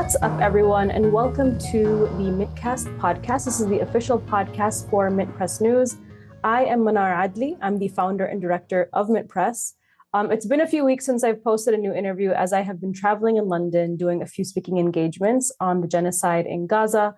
What's up, everyone, and welcome to the Mintcast podcast. This is the official podcast for Mint Press News. I am Manar Adli. I'm the founder and director of Mint Press. It's been a few weeks since I've posted a new interview, as I have been traveling in London doing a few speaking engagements on the genocide in Gaza.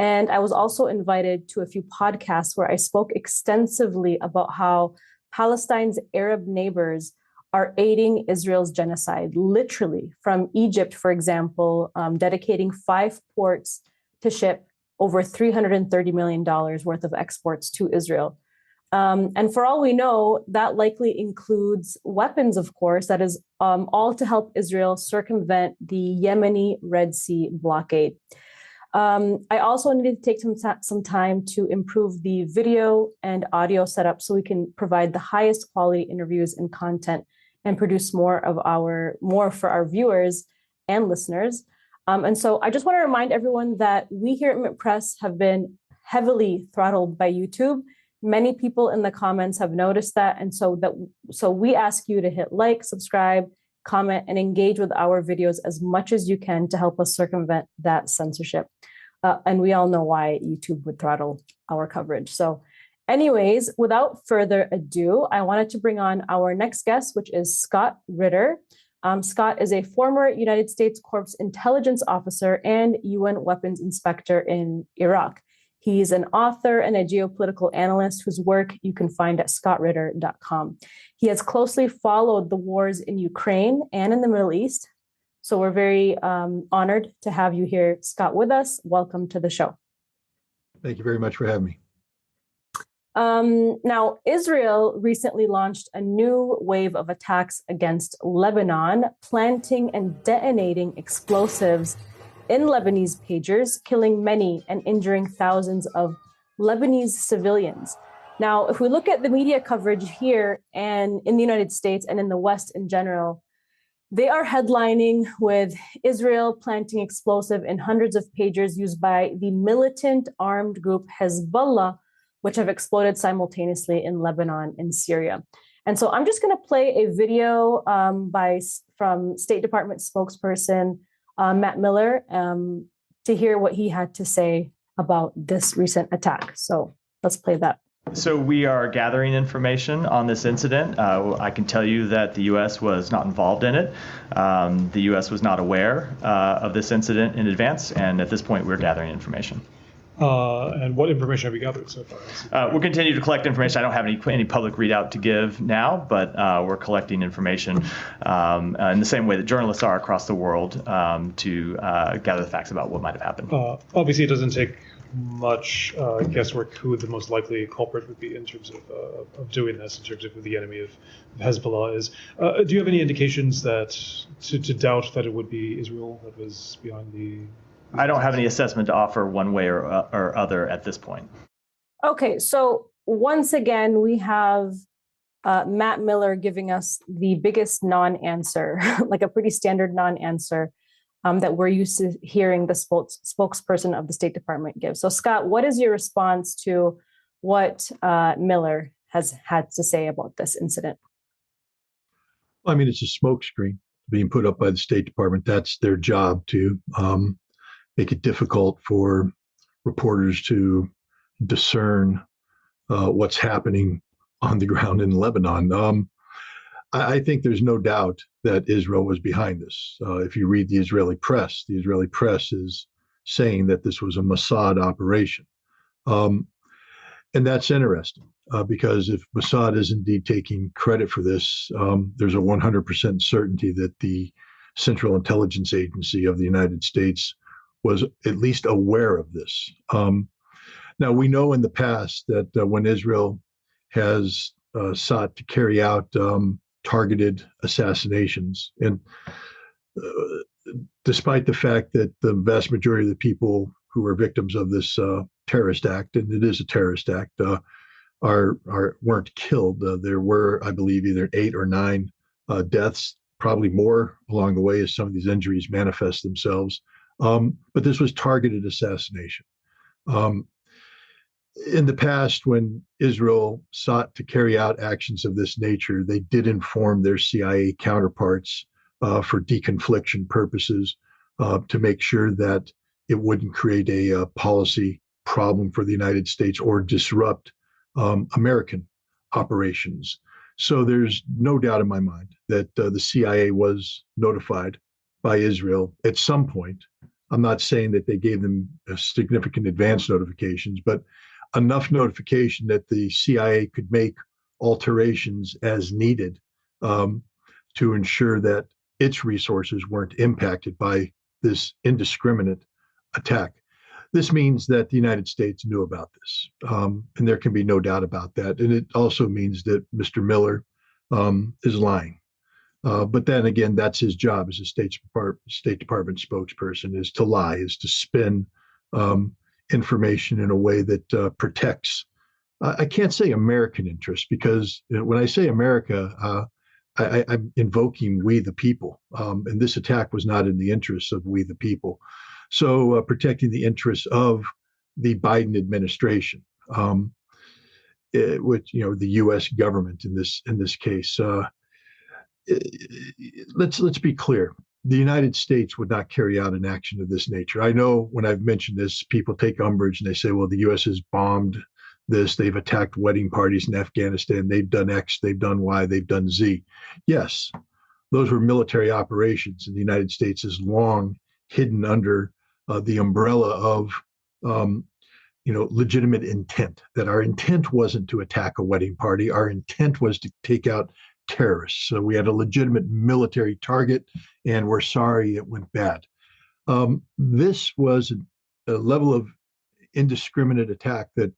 And I was also invited to a few podcasts where I spoke extensively about how Palestine's Arab neighbors are aiding Israel's genocide, literally, from Egypt, for example, dedicating 5 ports to ship over $330 million worth of exports to Israel. And for all we know, that likely includes weapons, of course, that is all to help Israel circumvent the Yemeni Red Sea blockade. I also needed to take some time to improve the video and audio setup so we can provide the highest quality interviews and content and produce more for our viewers and listeners. And so I just want to remind everyone that we here at Mint Press have been heavily throttled by YouTube. Many people in the comments have noticed that. And so we ask you to hit like, subscribe, comment, and engage with our videos as much as you can to help us circumvent that censorship. And we all know why YouTube would throttle our coverage. So anyways, without further ado, I wanted to bring on our next guest, which is Scott Ritter. Scott is a former United States Corps intelligence officer and UN weapons inspector in Iraq. He's an author and a geopolitical analyst whose work you can find at scottritter.com. He has closely followed the wars in Ukraine and in the Middle East. So we're very honored to have you here, Scott, with us. Welcome to the show. Thank you very much for having me. Now, Israel recently launched a new wave of attacks against Lebanon, planting and detonating explosives in Lebanese pagers, killing many and injuring thousands of Lebanese civilians. Now, if we look at the media coverage here and in the United States and in the West in general, they are headlining with Israel planting explosive in hundreds of pagers used by the militant armed group Hezbollah, which have exploded simultaneously in Lebanon and Syria. And so I'm just going to play a video from State Department spokesperson Matt Miller to hear what he had to say about this recent attack. So let's play that. So we are gathering information on this incident. I can tell you that the U.S. was not involved in it. The U.S. was not aware of this incident in advance, and at this point, we're gathering information. And what information have you gathered so far? We'll continue to collect information. I don't have any public readout to give now, but we're collecting information in the same way that journalists are across the world to gather the facts about what might have happened. Obviously, it doesn't take much guesswork who the most likely culprit would be in terms of doing this, in terms of who the enemy of Hezbollah is. Do you have any indications that to doubt that it would be Israel that was behind the... I don't have any assessment to offer one way or other at this point. Okay, so once again, we have Matt Miller giving us the biggest non-answer, like a pretty standard non-answer that we're used to hearing the spokesperson of the State Department give. So Scott, what is your response to what Miller has had to say about this incident? Well, I mean, it's a smokescreen being put up by the State Department. That's their job to make it difficult for reporters to discern what's happening on the ground in Lebanon. I think there's no doubt that Israel was behind this. If you read the Israeli press is saying that this was a Mossad operation. And that's interesting because if Mossad is indeed taking credit for this, there's a 100% certainty that the Central Intelligence Agency of the United States was at least aware of this. Now, we know in the past that when Israel has sought to carry out targeted assassinations, and despite the fact that the vast majority of the people who were victims of this terrorist act, and it is a terrorist act, weren't killed. There were, I believe, either 8 or 9 deaths, probably more along the way as some of these injuries manifest themselves. But this was targeted assassination. In the past, when Israel sought to carry out actions of this nature, they did inform their CIA counterparts for deconfliction purposes to make sure that it wouldn't create a policy problem for the United States or disrupt American operations. So there's no doubt in my mind that the CIA was notified by Israel at some point. I'm not saying that they gave them a significant advance notifications, but enough notification that the CIA could make alterations as needed to ensure that its resources weren't impacted by this indiscriminate attack. This means that the United States knew about this, and there can be no doubt about that. And it also means that Mr. Miller is lying. But then again, that's his job as a State Department spokesperson, is to lie, is to spin information in a way that protects. I can't say American interests, because when I say America, I'm invoking we the people, and this attack was not in the interests of we the people. So protecting the interests of the Biden administration, which the U.S. government in this case. Let's be clear. The United States would not carry out an action of this nature. I know when I've mentioned this, people take umbrage and they say, well, the U.S. has bombed this. They've attacked wedding parties in Afghanistan. They've done X, they've done Y, they've done Z. Yes, those were military operations, and the United States has long hidden under the umbrella of legitimate intent, that our intent wasn't to attack a wedding party. Our intent was to take out terrorists. So we had a legitimate military target, and we're sorry it went bad. This was a level of indiscriminate attack that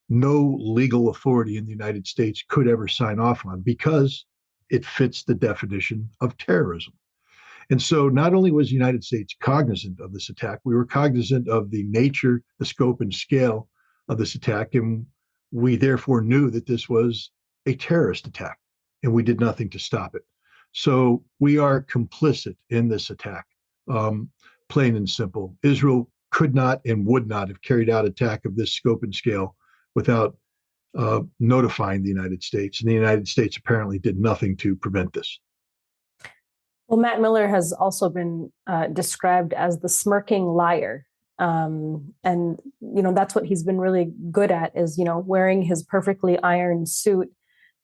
no legal authority in the United States could ever sign off on, because it fits the definition of terrorism. And so not only was the United States cognizant of this attack, we were cognizant of the nature, the scope, and scale of this attack, and we therefore knew that this was a terrorist attack, and we did nothing to stop it. So we are complicit in this attack, plain and simple. Israel could not and would not have carried out an attack of this scope and scale without notifying the United States, and the United States apparently did nothing to prevent this. Well, Matt Miller has also been described as the smirking liar. And, that's what he's been really good at, is, wearing his perfectly ironed suit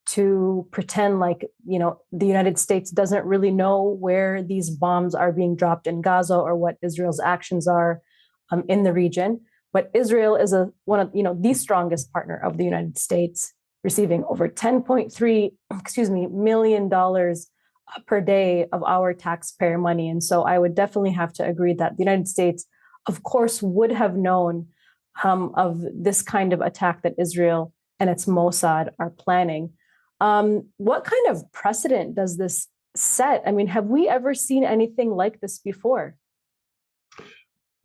to pretend like, the United States doesn't really know where these bombs are being dropped in Gaza or what Israel's actions are in the region. But Israel is one of, the strongest partner of the United States, receiving over $10.3 million per day of our taxpayer money. And so I would definitely have to agree that the United States, of course, would have known of this kind of attack that Israel and its Mossad are planning. What kind of precedent does this set? I mean, have we ever seen anything like this before?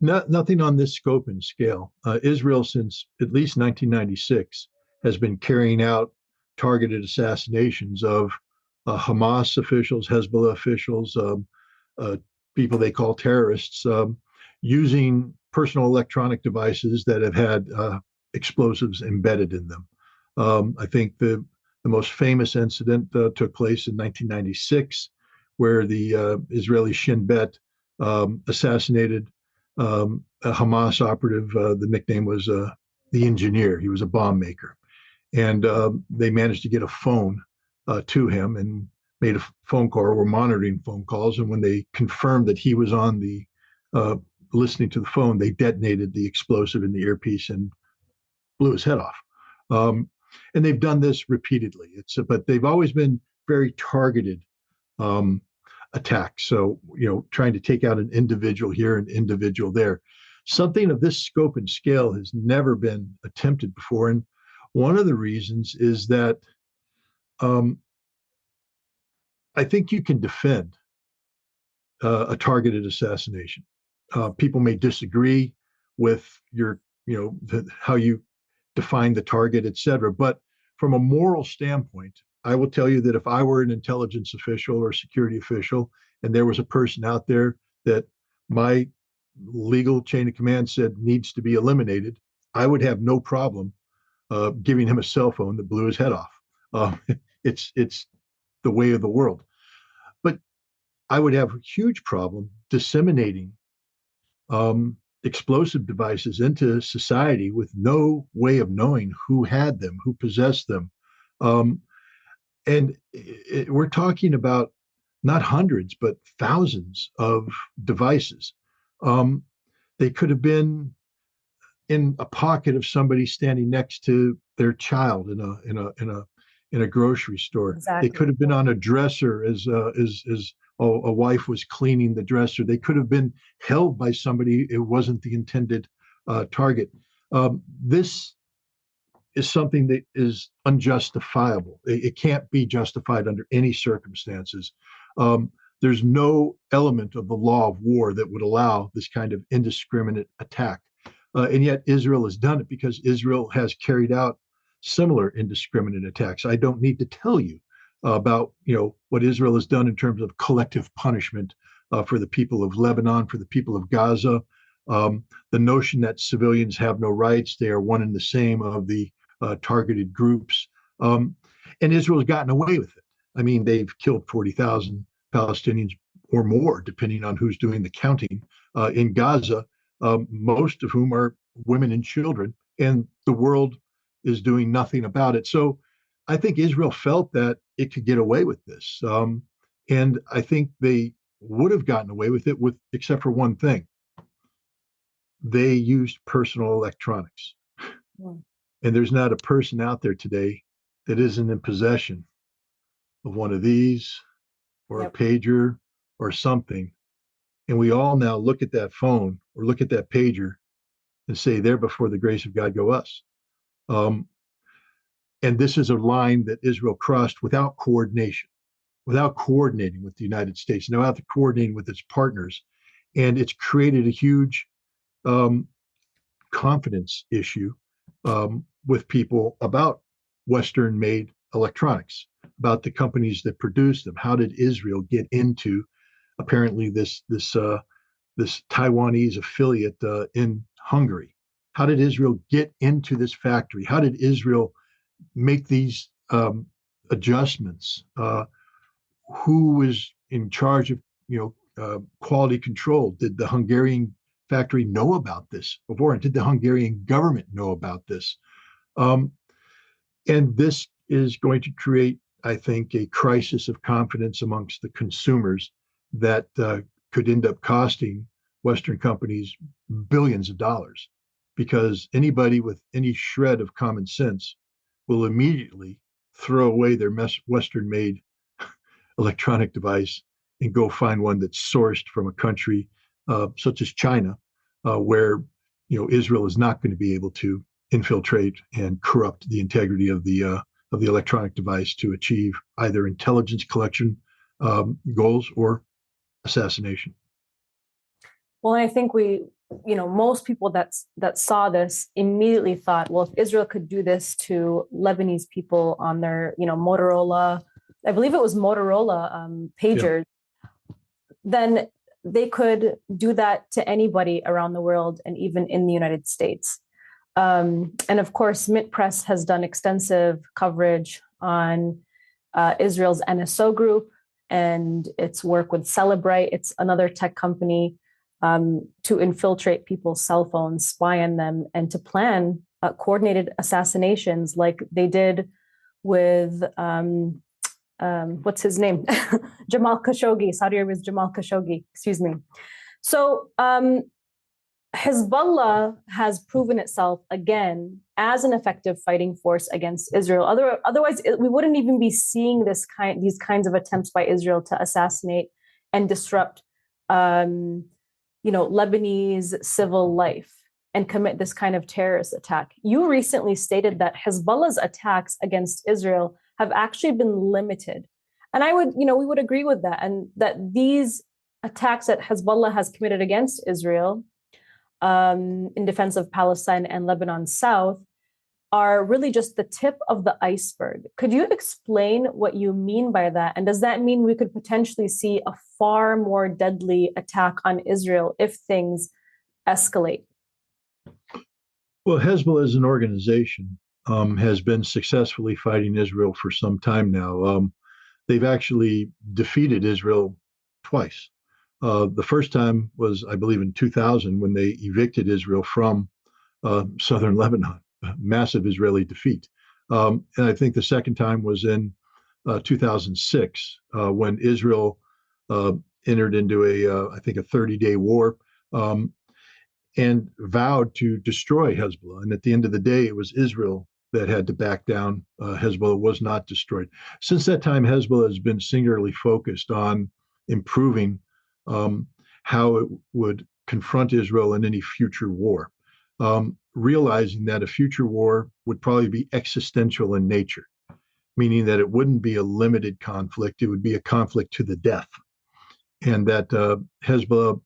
Nothing on this scope and scale. Israel, since at least 1996, has been carrying out targeted assassinations of Hamas officials, Hezbollah officials, people they call terrorists, using personal electronic devices that have had explosives embedded in them. I think the most famous incident took place in 1996, where the Israeli Shin Bet assassinated a Hamas operative. The nickname was the engineer. He was a bomb maker. And they managed to get a phone to him and made a phone call, or were monitoring phone calls. And when they confirmed that he was on the listening to the phone, they detonated the explosive in the earpiece and blew his head off. And they've done this repeatedly. But they've always been very targeted attacks. So, trying to take out an individual here, an individual there. Something of this scope and scale has never been attempted before. And one of the reasons is that I think you can defend a targeted assassination. People may disagree with your, how you define the target, et cetera. But from a moral standpoint, I will tell you that if I were an intelligence official or security official, and there was a person out there that my legal chain of command said needs to be eliminated, I would have no problem giving him a cell phone that blew his head off. It's the way of the world. But I would have a huge problem disseminating explosive devices into society with no way of knowing who had them, who possessed them. And we're talking about not hundreds, but thousands of devices. They could have been in a pocket of somebody standing next to their child in a grocery store. Exactly. They could have been on a dresser as a wife was cleaning the dresser. They could have been held by somebody. It wasn't the intended target. This is something that is unjustifiable. It can't be justified under any circumstances. There's no element of the law of war that would allow this kind of indiscriminate attack. And yet Israel has done it because Israel has carried out similar indiscriminate attacks. I don't need to tell you about what Israel has done in terms of collective punishment for the people of Lebanon, for the people of Gaza. The notion that civilians have no rights, they are one and the same of the targeted groups. And Israel has gotten away with it. I mean, they've killed 40,000 Palestinians or more, depending on who's doing the counting in Gaza, most of whom are women and children, and the world is doing nothing about it. So I think Israel felt that it could get away with this. And I think they would have gotten away with it except for one thing. They used personal electronics. Yeah. And there's not a person out there today that isn't in possession of one of these or a pager or something. And we all now look at that phone or look at that pager and say, there before the grace of God go us. And this is a line that Israel crossed without coordination, without coordinating with the United States, without coordinating with its partners. And it's created a huge confidence issue with people about Western-made electronics, about the companies that produce them. How did Israel get into apparently this Taiwanese affiliate in Hungary? How did Israel get into this factory? How did Israel make these adjustments? Who was in charge of quality control? Did the Hungarian factory know about this before? And did the Hungarian government know about this? And this is going to create, I think, a crisis of confidence amongst the consumers that could end up costing Western companies billions of dollars, because anybody with any shred of common sense will immediately throw away their Western-made electronic device and go find one that's sourced from a country such as China, where Israel is not going to be able to infiltrate and corrupt the integrity of the electronic device to achieve either intelligence collection goals or assassination. Well, I think most people that saw this immediately thought, well, if Israel could do this to Lebanese people on their, Motorola, I believe it was Motorola pagers, then they could do that to anybody around the world and even in the United States. And of course, Mint Press has done extensive coverage on Israel's NSO group and its work with Celebrite. It's another tech company to infiltrate people's cell phones, spy on them, and to plan coordinated assassinations like they did with, what's his name? Jamal Khashoggi, Saudi Arabia's Jamal Khashoggi, excuse me. So Hezbollah has proven itself again as an effective fighting force against Israel. Otherwise, we wouldn't even be seeing these kinds of attempts by Israel to assassinate and disrupt, Lebanese civil life and commit this kind of terrorist attack. You recently stated that Hezbollah's attacks against Israel have actually been limited, and we would agree with that, and that these attacks that Hezbollah has committed against Israel in defense of Palestine and Lebanon South are really just the tip of the iceberg. Could you explain what you mean by that? And does that mean we could potentially see a far more deadly attack on Israel if things escalate? Well, Hezbollah as an organization has been successfully fighting Israel for some time now. They've actually defeated Israel twice. The first time was, I believe, in 2000 when they evicted Israel from southern Lebanon, massive Israeli defeat. And I think the second time was in 2006 when Israel entered into I think, a 30-day war um, and vowed to destroy Hezbollah. And at the end of the day, it was Israel that had to back down. Hezbollah was not destroyed. Since that time, Hezbollah has been singularly focused on improving how it would confront Israel in any future war, realizing that a future war would probably be existential in nature, meaning that it wouldn't be a limited conflict, it would be a conflict to the death. And that Hezbollah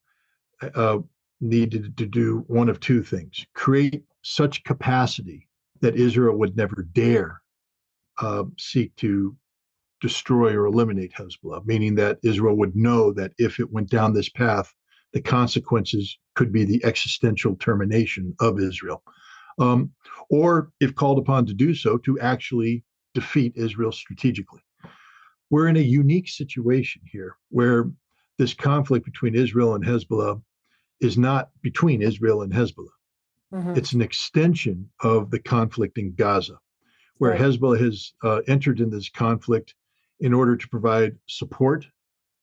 needed to do one of two things: create such capacity that Israel would never dare seek to destroy or eliminate Hezbollah, meaning that Israel would know that if it went down this path, the consequences could be the existential termination of Israel. Or, if called upon to do so, to actually defeat Israel strategically. We're in a unique situation here where this conflict between Israel and Hezbollah is not between Israel and Hezbollah. Mm-hmm. It's an extension of the conflict in Gaza, where Hezbollah has entered in this conflict in order to provide support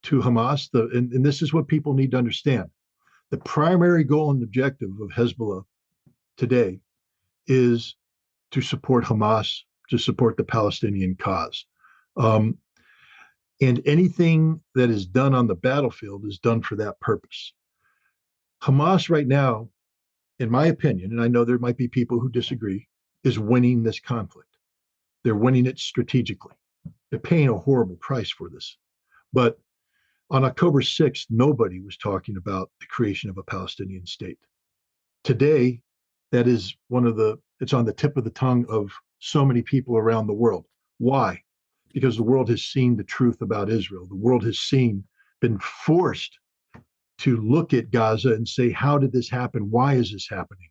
to Hamas. And this is what people need to understand. The primary goal and objective of Hezbollah today is to support Hamas, to support the Palestinian cause. And anything that is done on the battlefield is done for that purpose. Hamas right now, in my opinion, and I know there might be people who disagree, is winning this conflict. They're winning it strategically. They're paying a horrible price for this. But on October 6th, nobody was talking about the creation of a Palestinian state. Today, that is it's on the tip of the tongue of so many people around the world. Why? Because the world has seen the truth about Israel. The world has been forced to look at Gaza and say, how did this happen? Why is this happening?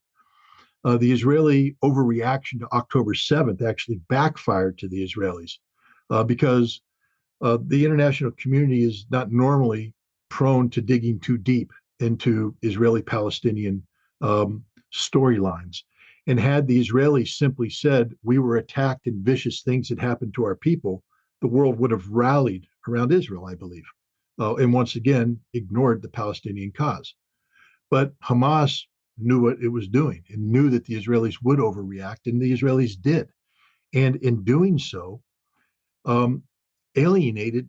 The Israeli overreaction to October 7th actually backfired to the Israelis because the international community is not normally prone to digging too deep into Israeli-Palestinian storylines. And had the Israelis simply said, we were attacked and vicious things had happened to our people, the world would have rallied around Israel, I believe, and once again ignored the Palestinian cause. But Hamas knew what it was doing and knew that the Israelis would overreact, and the Israelis did. And in doing so, alienated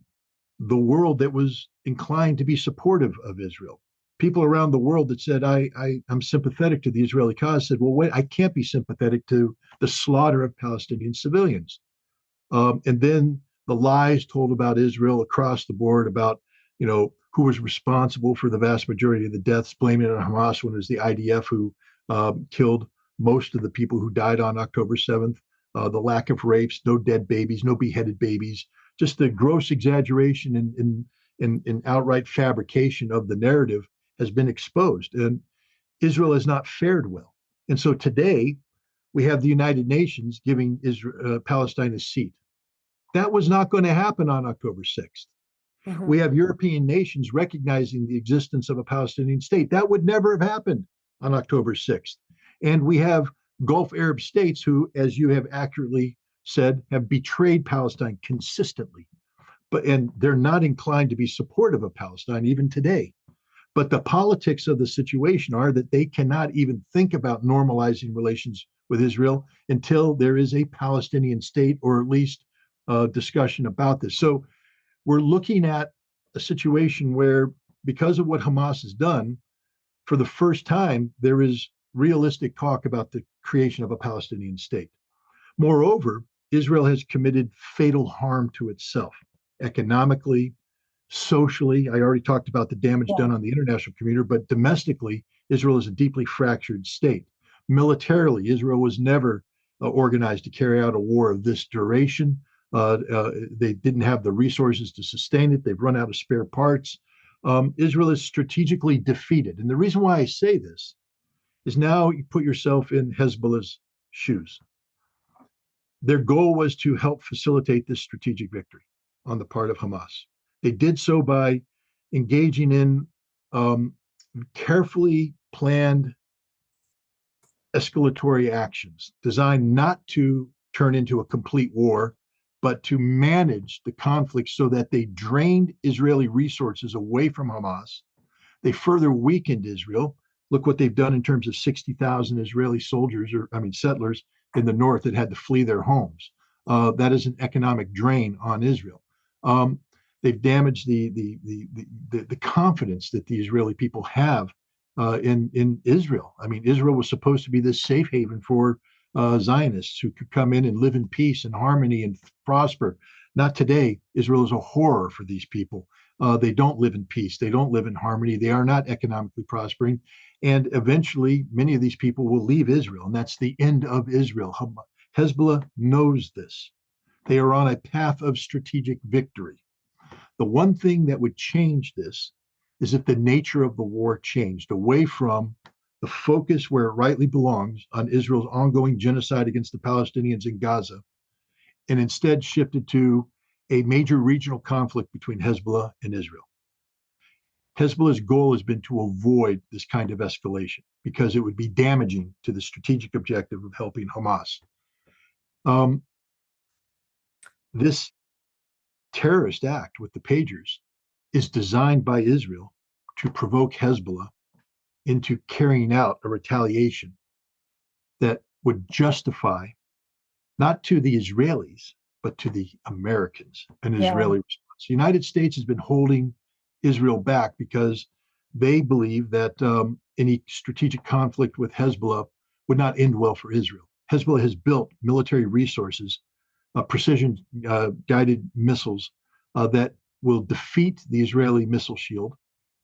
the world that was inclined to be supportive of Israel. People around the world that said, I'm sympathetic to the Israeli cause, said, well, wait, I can't be sympathetic to the slaughter of Palestinian civilians. And then the lies told about Israel across the board about, who was responsible for the vast majority of the deaths, blaming it on Hamas when it was the IDF who killed most of the people who died on October 7th. The lack of rapes, no dead babies, no beheaded babies, just the gross exaggeration and outright fabrication of the narrative has been exposed. And Israel has not fared well. And so today we have the United Nations giving Palestine a seat. That was not going to happen on October 6th. Mm-hmm. We have European nations recognizing the existence of a Palestinian state. That would never have happened on October 6th. And we have Gulf Arab states who, as you have accurately said, have betrayed Palestine consistently. And they're not inclined to be supportive of Palestine even today. But the politics of the situation are that they cannot even think about normalizing relations with Israel until there is a Palestinian state, or at least discussion about this. So we're looking at a situation where, because of what Hamas has done, for the first time, there is realistic talk about the creation of a Palestinian state. Moreover, Israel has committed fatal harm to itself, economically, socially. I already talked about the damage done on the international community, but domestically, Israel is a deeply fractured state. Militarily, Israel was never organized to carry out a war of this duration. They didn't have the resources to sustain it. They've run out of spare parts. Israel is strategically defeated. And the reason why I say this is, now you put yourself in Hezbollah's shoes. Their goal was to help facilitate this strategic victory on the part of Hamas. They did so by engaging in um, carefully planned escalatory actions designed not to turn into a complete war, but to manage the conflict so that they drained Israeli resources away from Hamas. They further weakened Israel. Look what they've done in terms of 60,000 Israeli soldiers, settlers in the north that had to flee their homes. That is an economic drain on Israel. They've damaged the confidence that the Israeli people have in Israel. I mean, Israel was supposed to be this safe haven for Zionists who could come in and live in peace and harmony and prosper. Not today. Israel is a horror for these people. They don't live in peace. They don't live in harmony. They are not economically prospering. And eventually, many of these people will leave Israel, and that's the end of Israel. Hezbollah knows this. They are on a path of strategic victory. The one thing that would change this is if the nature of the war changed away from the focus where it rightly belongs on Israel's ongoing genocide against the Palestinians in Gaza, and instead shifted to a major regional conflict between Hezbollah and Israel. Hezbollah's goal has been to avoid this kind of escalation because it would be damaging to the strategic objective of helping Hamas. This terrorist act with the pagers is designed by Israel to provoke Hezbollah into carrying out a retaliation that would justify, not to the Israelis, but to the Americans, an Israeli response. The United States has been holding Israel back because they believe that any strategic conflict with Hezbollah would not end well for Israel. Hezbollah has built military resources, precision guided missiles that will defeat the Israeli missile shield,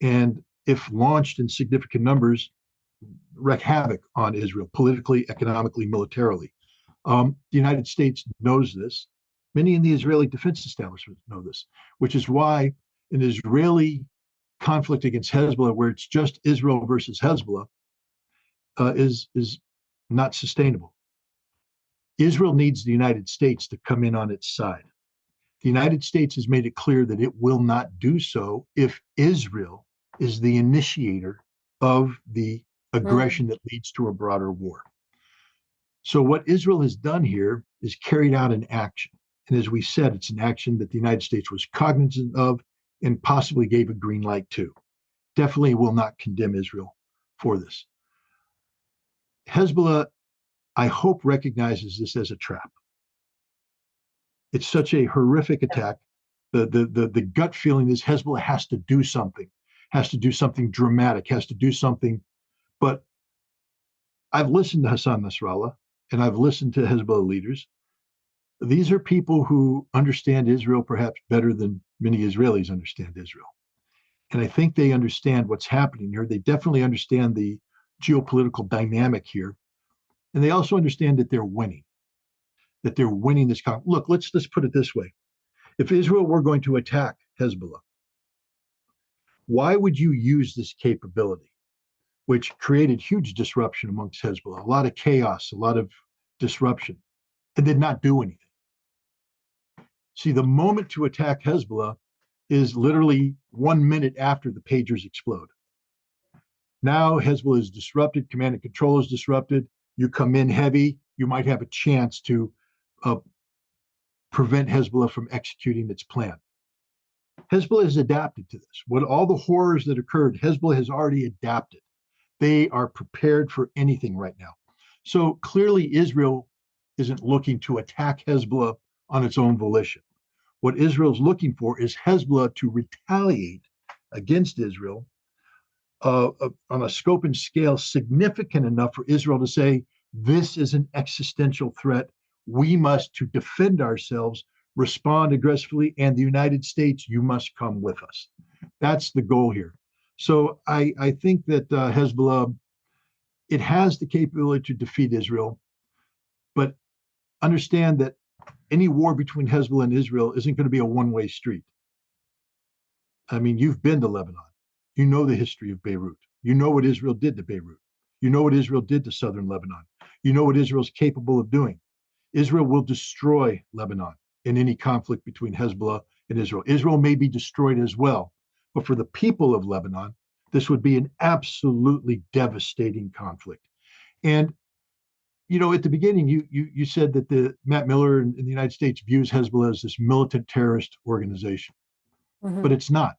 and if launched in significant numbers, wreak havoc on Israel politically, economically, militarily. The United States knows this. Many in the Israeli defense establishment know this, which is why an Israeli conflict against Hezbollah, where it's just Israel versus Hezbollah, is not sustainable. Israel needs the United States to come in on its side. The United States has made it clear that it will not do so if Israel is the initiator of the aggression that leads to a broader war. So what Israel has done here is carried out an action. And as we said, it's an action that the United States was cognizant of and possibly gave a green light to. Definitely will not condemn Israel for this. Hezbollah, I hope, recognizes this as a trap. It's such a horrific attack. The gut feeling is Hezbollah has to do something dramatic, has to do something. But I've listened to Hassan Nasrallah and I've listened to Hezbollah leaders. These are people who understand Israel perhaps better than many Israelis understand Israel. And I think they understand what's happening here. They definitely understand the geopolitical dynamic here. And they also understand that they're winning this conflict. Look, let's put it this way. If Israel were going to attack Hezbollah, why would you use this capability, which created huge disruption amongst Hezbollah, a lot of chaos, a lot of disruption, and did not do anything? See, the moment to attack Hezbollah is literally 1 minute after the pagers explode. Now Hezbollah is disrupted, command and control is disrupted. You come in heavy, you might have a chance to prevent Hezbollah from executing its plan. Hezbollah has adapted to this. What all the horrors that occurred, Hezbollah has already adapted. They are prepared for anything right now. So clearly Israel isn't looking to attack Hezbollah on its own volition. What Israel's looking for is Hezbollah to retaliate against Israel on a scope and scale significant enough for Israel to say, this is an existential threat. We must, to defend ourselves, respond aggressively, and the United States, you must come with us. That's the goal here. So I think that Hezbollah, it has the capability to defeat Israel, but understand that any war between Hezbollah and Israel isn't going to be a one-way street. I mean, you've been to Lebanon. You know the history of Beirut. You know what Israel did to Beirut. You know what Israel did to southern Lebanon. You know what Israel's capable of doing. Israel will destroy Lebanon in any conflict between Hezbollah and Israel. Israel may be destroyed as well, but for the people of Lebanon, This would be an absolutely devastating conflict. And at the beginning, you said that the Matt Miller in the United States views Hezbollah as this militant terrorist organization, but it's not.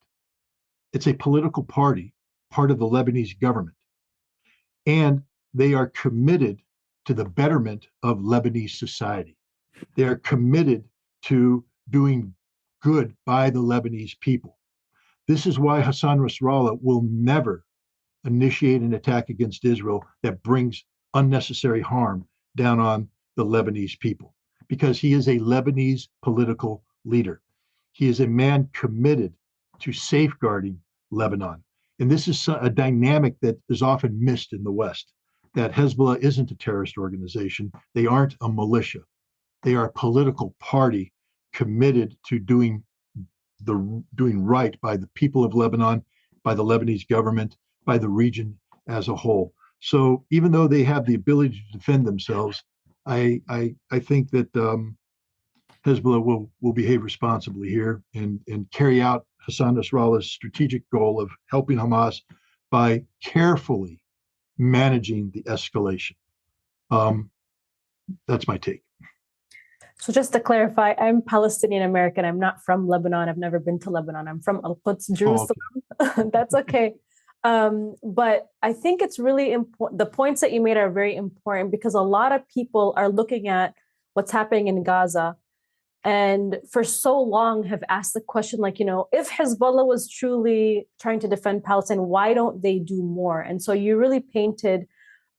It's a political party, part of the Lebanese government, and they are committed to the betterment of Lebanese society. They are committed to doing good by the Lebanese people. This is why Hassan Nasrallah will never initiate an attack against Israel that brings unnecessary harm down on the Lebanese people, because he is a Lebanese political leader. He is a man committed to safeguarding Lebanon. And this is a dynamic that is often missed in the West, that Hezbollah isn't a terrorist organization. They aren't a militia. They are a political party committed to doing right by the people of Lebanon, by the Lebanese government, by the region as a whole. So even though they have the ability to defend themselves, I think that Hezbollah will behave responsibly here and carry out Hassan Nasrallah's strategic goal of helping Hamas by carefully managing the escalation. That's my take. So just to clarify, I'm Palestinian American. I'm not from Lebanon. I've never been to Lebanon. I'm from Al-Quds, Jerusalem. Oh, okay. That's okay. But I think it's really important. The points that you made are very important, because a lot of people are looking at what's happening in Gaza and for so long have asked the question, like, if Hezbollah was truly trying to defend Palestine, why don't they do more? And so you really painted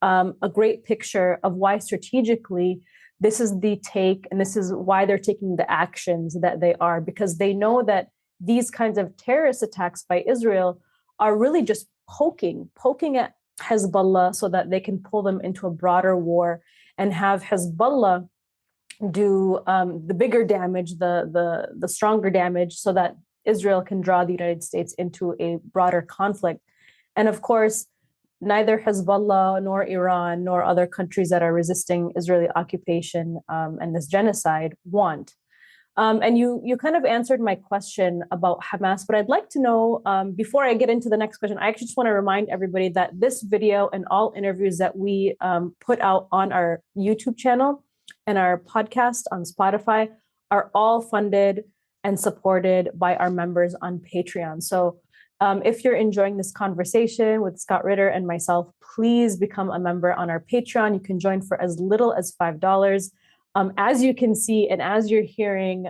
a great picture of why strategically this is the take, and this is why they're taking the actions that they are, because they know that these kinds of terrorist attacks by Israel are really just poking at Hezbollah so that they can pull them into a broader war and have Hezbollah do the bigger damage, the stronger damage, so that Israel can draw the United States into a broader conflict. And of course, neither Hezbollah nor Iran nor other countries that are resisting Israeli occupation and this genocide want. And you kind of answered my question about Hamas, but I'd like to know, before I get into the next question, I actually just want to remind everybody that this video and all interviews that we put out on our YouTube channel and our podcast on Spotify are all funded and supported by our members on Patreon. So if you're enjoying this conversation with Scott Ritter and myself, please become a member on our Patreon. You can join for as little as $5. As you can see, and as you're hearing,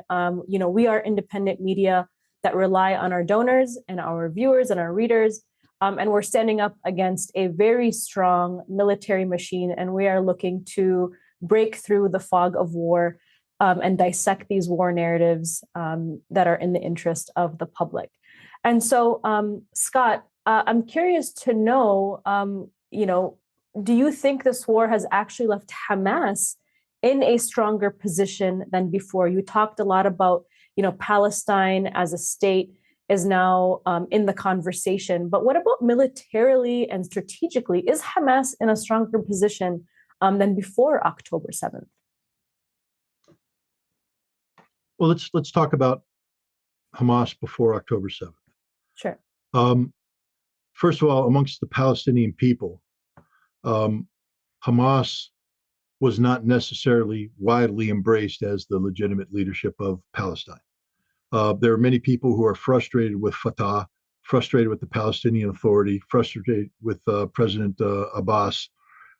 we are independent media that rely on our donors and our viewers and our readers. And we're standing up against a very strong military machine. And we are looking to break through the fog of war and dissect these war narratives that are in the interest of the public. And so, Scott, I'm curious to know, do you think this war has actually left Hamas in a stronger position than before? You talked a lot about, Palestine as a state is now in the conversation. But what about militarily and strategically? Is Hamas in a stronger position than before October 7th? Well, let's talk about Hamas before October 7th. Sure. First of all, amongst the Palestinian people, Hamas was not necessarily widely embraced as the legitimate leadership of Palestine. There are many people who are frustrated with Fatah, frustrated with the Palestinian Authority, frustrated with President Abbas.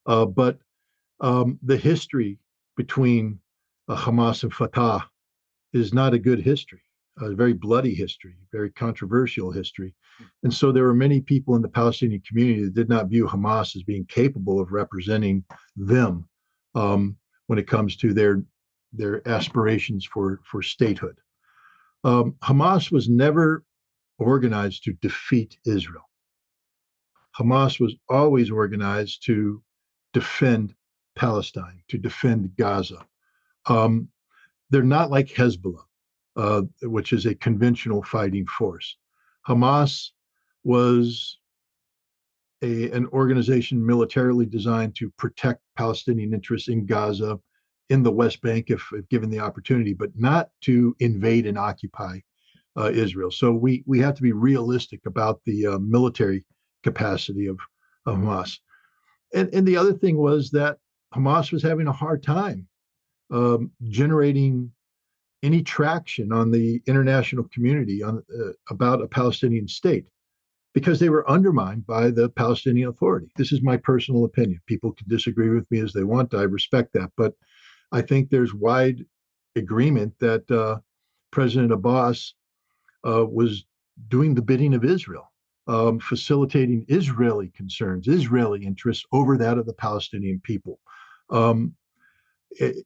But the history between Hamas and Fatah is not a good history, a very bloody history, very controversial history. And so there were many people in the Palestinian community that did not view Hamas as being capable of representing them when it comes to their aspirations for statehood. Hamas was never organized to defeat Israel. Hamas was always organized to defend Palestine, to defend Gaza. They're not like Hezbollah, which is a conventional fighting force. Hamas was an organization militarily designed to protect Palestinian interests in Gaza, in the West Bank, if given the opportunity, but not to invade and occupy Israel. So we have to be realistic about the military capacity of Hamas. And the other thing was that Hamas was having a hard time generating any traction on the international community about a Palestinian state because they were undermined by the Palestinian Authority. This is my personal opinion. People can disagree with me as they want. I respect that. But I think there's wide agreement that President Abbas was doing the bidding of Israel, facilitating Israeli concerns, Israeli interests over that of the Palestinian people.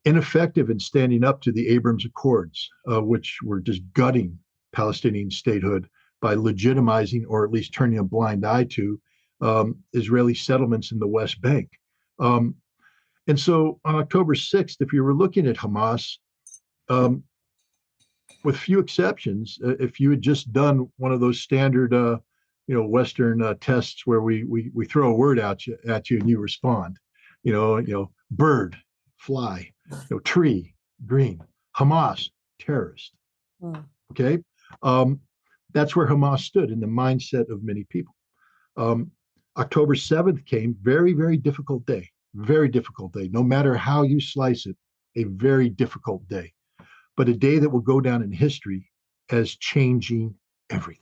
Ineffective in standing up to the Abrams Accords, which were just gutting Palestinian statehood by legitimizing or at least turning a blind eye to Israeli settlements in the West Bank. And so on October 6th, if you were looking at Hamas, with few exceptions, if you had just done one of those standard, Western tests where we throw a word at you and you respond, bird, fly, tree, green, Hamas, terrorist. Okay, that's where Hamas stood in the mindset of many people. October 7th came, very, very difficult day, very difficult day. No matter how you slice it, a very difficult day, but a day that will go down in history as changing everything.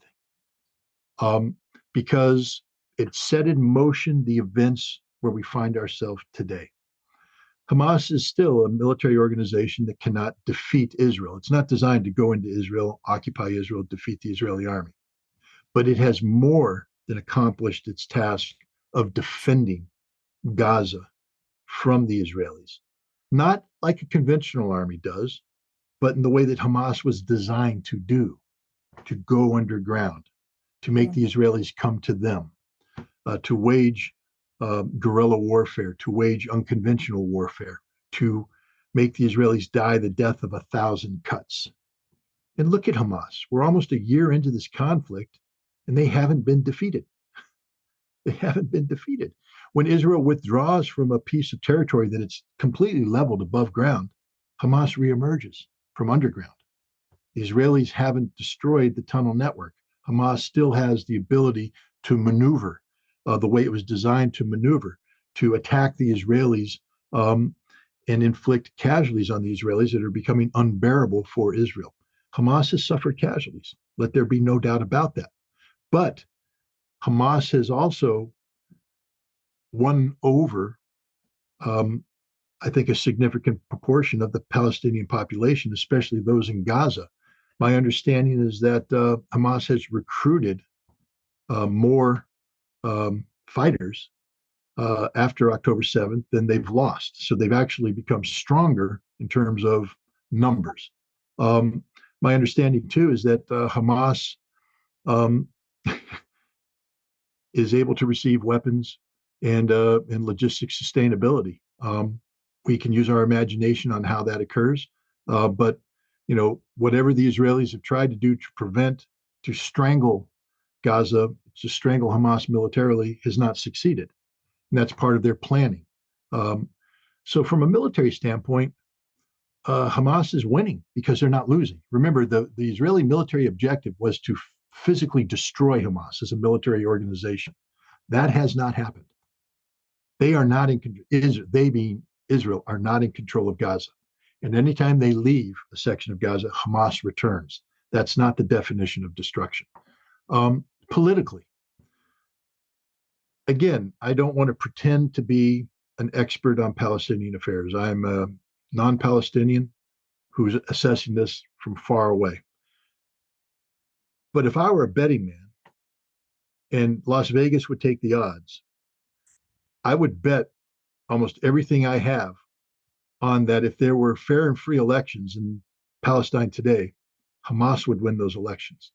Because it set in motion the events where we find ourselves today. Hamas is still a military organization that cannot defeat Israel. It's not designed to go into Israel, occupy Israel, defeat the Israeli army. But it has more than accomplished its task of defending Gaza from the Israelis. Not like a conventional army does, but in the way that Hamas was designed to do, to go underground, to make the Israelis come to them, to wage guerrilla warfare, to wage unconventional warfare, to make the Israelis die the death of 1,000 cuts. And look at Hamas. We're almost a year into this conflict, and they haven't been defeated. They haven't been defeated. When Israel withdraws from a piece of territory that it's completely leveled above ground, Hamas reemerges from underground. The Israelis haven't destroyed the tunnel network. Hamas still has the ability to maneuver the way it was designed to maneuver, to attack the Israelis and inflict casualties on the Israelis that are becoming unbearable for Israel. Hamas has suffered casualties. Let there be no doubt about that. But Hamas has also won over, I think, a significant proportion of the Palestinian population, especially those in Gaza. My understanding is that Hamas has recruited more fighters after October 7th than they've lost. So they've actually become stronger in terms of numbers. My understanding, too, is that Hamas is able to receive weapons and logistics sustainability. We can use our imagination on how that occurs, but whatever the Israelis have tried to do to strangle Gaza, to strangle Hamas militarily, has not succeeded. And that's part of their planning. So from a military standpoint, Hamas is winning because they're not losing. Remember, the Israeli military objective was to physically destroy Hamas as a military organization. That has not happened. They are not in control. They being Israel are not in control of Gaza. And anytime they leave a section of Gaza, Hamas returns. That's not the definition of destruction. Politically, again, I don't want to pretend to be an expert on Palestinian affairs. I'm a non-Palestinian who's assessing this from far away. But if I were a betting man and Las Vegas would take the odds, I would bet almost everything I have on that if there were fair and free elections in Palestine today, Hamas would win those elections.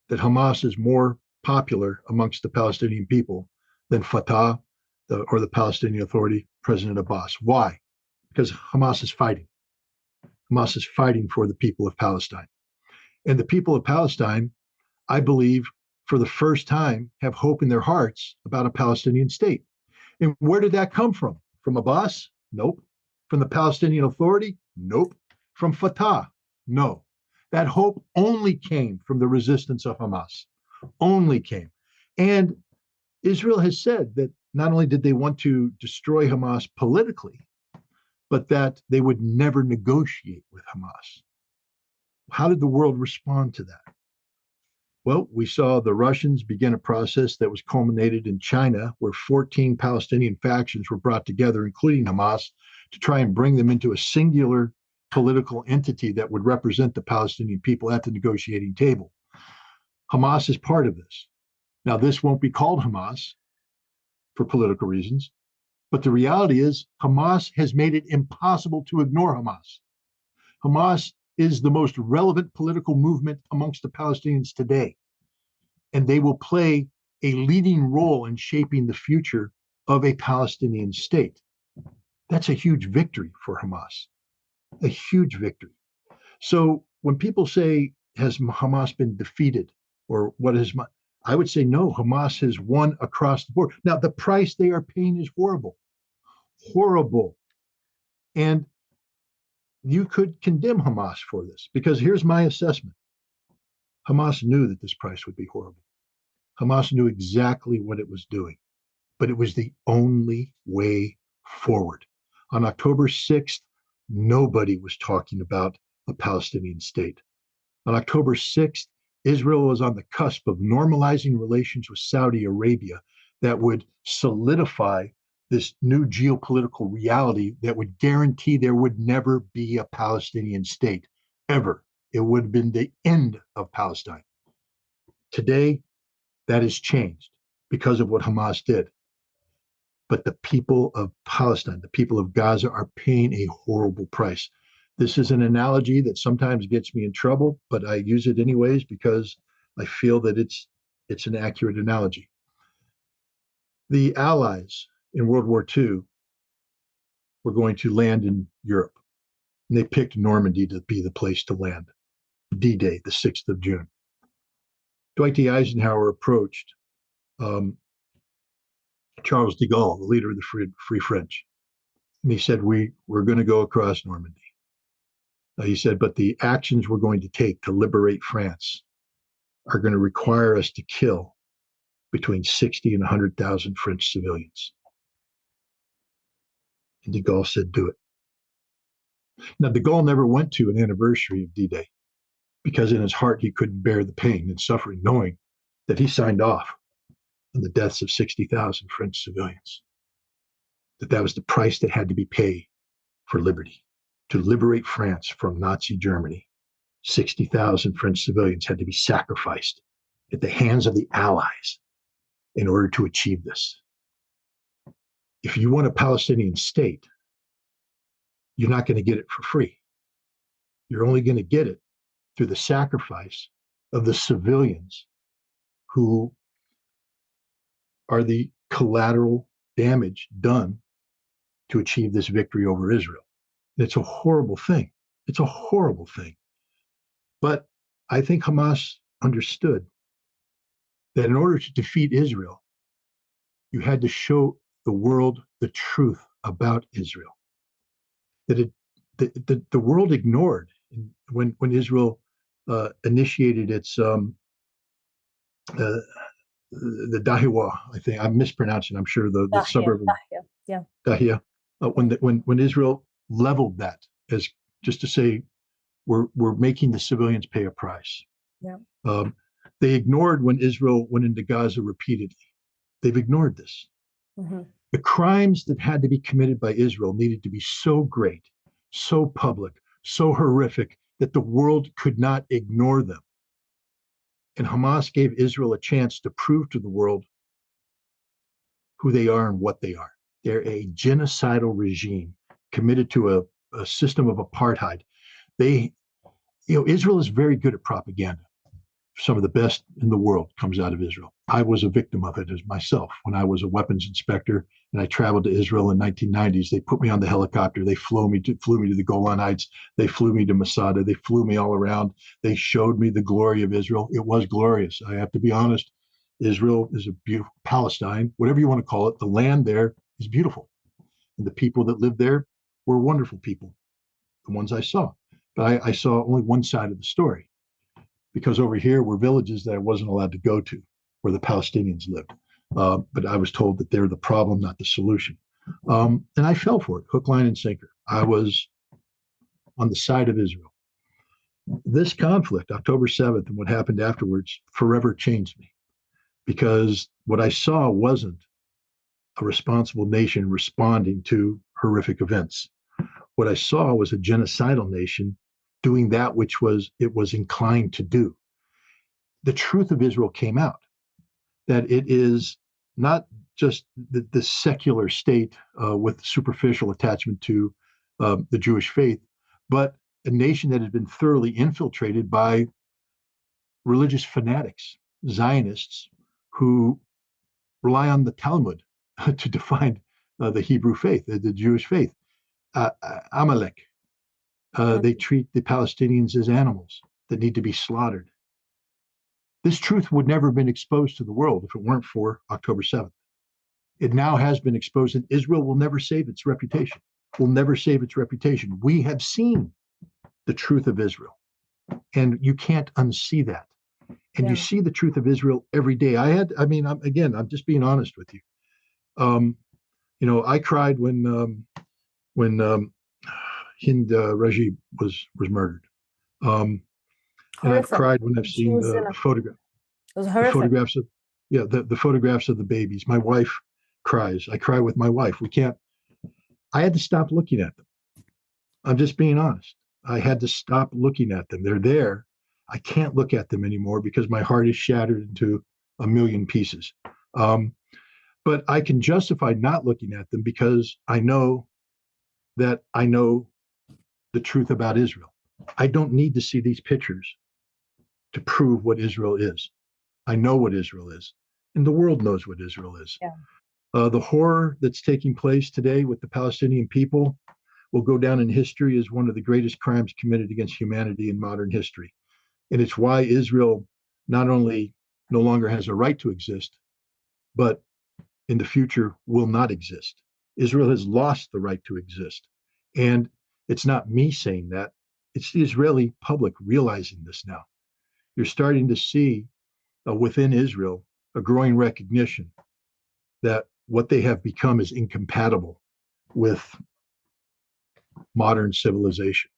That Hamas is more popular amongst the Palestinian people than Fatah or the Palestinian Authority, President Abbas. Why? Because Hamas is fighting. Hamas is fighting for the people of Palestine. And the people of Palestine, I believe, for the first time, have hope in their hearts about a Palestinian state. And where did that come from? From Abbas? Nope. From the Palestinian Authority? Nope. From Fatah? No. That hope only came from the resistance of Hamas. Only came. And Israel has said that not only did they want to destroy Hamas politically, but that they would never negotiate with Hamas. How did the world respond to that? Well, we saw the Russians begin a process that was culminated in China, where 14 Palestinian factions were brought together, including Hamas, to try and bring them into a singular political entity that would represent the Palestinian people at the negotiating table. Hamas is part of this. Now, this won't be called Hamas for political reasons, but the reality is Hamas has made it impossible to ignore Hamas. Hamas is the most relevant political movement amongst the Palestinians today, and they will play a leading role in shaping the future of a Palestinian state. That's a huge victory for Hamas, a huge victory. So when people say, has Hamas been defeated, or what is, I would say no, Hamas has won across the board. Now, the price they are paying is horrible, horrible. And you could condemn Hamas for this, because here's my assessment. Hamas knew that this price would be horrible. Hamas knew exactly what it was doing, but it was the only way forward. On October 6th, nobody was talking about a Palestinian state. On October 6th, Israel was on the cusp of normalizing relations with Saudi Arabia that would solidify this new geopolitical reality that would guarantee there would never be a Palestinian state, ever. It would have been the end of Palestine. Today, that has changed because of what Hamas did. But the people of Palestine, the people of Gaza, are paying a horrible price. This is an analogy that sometimes gets me in trouble, but I use it anyways because I feel that it's an accurate analogy. The Allies in World War II were going to land in Europe, and they picked Normandy to be the place to land. D-Day, the 6th of June. Dwight D. Eisenhower approached Charles de Gaulle, the leader of the Free French, and he said, we're going to go across Normandy. He said, but the actions we're going to take to liberate France are going to require us to kill between 60 and 100,000 French civilians. And de Gaulle said, do it. Now, de Gaulle never went to an anniversary of D-Day because in his heart he couldn't bear the pain and suffering, knowing that he signed off on the deaths of 60,000 French civilians, that was the price that had to be paid for liberty. To liberate France from Nazi Germany, 60,000 French civilians had to be sacrificed at the hands of the Allies in order to achieve this. If you want a Palestinian state, you're not going to get it for free. You're only going to get it through the sacrifice of the civilians who are the collateral damage done to achieve this victory over Israel. It's a horrible thing. It's a horrible thing. But I think Hamas understood that in order to defeat Israel, you had to show the world the truth about Israel. That the world ignored when Israel initiated its the Dahiwa, I think I'm mispronouncing. I'm sure the Dahia, suburb of yeah. Dahia, when Israel leveled that as just to say we're making the civilians pay a price. Yeah. They ignored when Israel went into Gaza repeatedly. They've ignored this. Mm-hmm. The crimes that had to be committed by Israel needed to be so great, so public, so horrific that the world could not ignore them. And Hamas gave Israel a chance to prove to the world who they are and what they are. They're a genocidal regime committed to a system of apartheid. Israel is very good at propaganda. Some of the best in the world comes out of Israel. I was a victim of it as myself when I was a weapons inspector and I traveled to Israel in 1990s. They put me on the helicopter. They flew me to the Golan Heights. They flew me to Masada. They flew me all around. They showed me the glory of Israel. It was glorious. I have to be honest. Israel is a beautiful Palestine, whatever you want to call it. The land there is beautiful. And the people that live there were wonderful people, the ones I saw. But I saw only one side of the story, because over here were villages that I wasn't allowed to go to, where the Palestinians lived. But I was told that they're the problem, not the solution. And I fell for it, hook, line, and sinker. I was on the side of Israel. This conflict, October 7th, and what happened afterwards, forever changed me, because what I saw wasn't a responsible nation responding to horrific events. What I saw was a genocidal nation doing that which it was inclined to do. The truth of Israel came out, that it is not just the secular state with superficial attachment to the Jewish faith, but a nation that has been thoroughly infiltrated by religious fanatics, Zionists, who rely on the Talmud to define the Hebrew faith, the Jewish faith. Amalek. They treat the Palestinians as animals that need to be slaughtered. This truth would never have been exposed to the world if it weren't for October 7th. It now has been exposed, and Israel will never save its reputation. Will never save its reputation. We have seen the truth of Israel, and you can't unsee that. And you see the truth of Israel every day. I'm just being honest with you. I cried when Hind Raji was murdered. And I've cried when I've seen the photograph. It was The horrific. photographs of the photographs of the babies. My wife cries. I cry with my wife. I had to stop looking at them. I'm just being honest. I had to stop looking at them. They're there. I can't look at them anymore because my heart is shattered into a million pieces. But I can justify not looking at them because I know that I know the truth about Israel. I don't need to see these pictures to prove what Israel is. I know what Israel is, and the world knows what Israel is. Yeah. The horror that's taking place today with the Palestinian people will go down in history as one of the greatest crimes committed against humanity in modern history. And it's why Israel not only no longer has a right to exist, but in the future will not exist. Israel has lost the right to exist. And it's not me saying that, it's the Israeli public realizing this now. You're starting to see within Israel a growing recognition that what they have become is incompatible with modern civilization.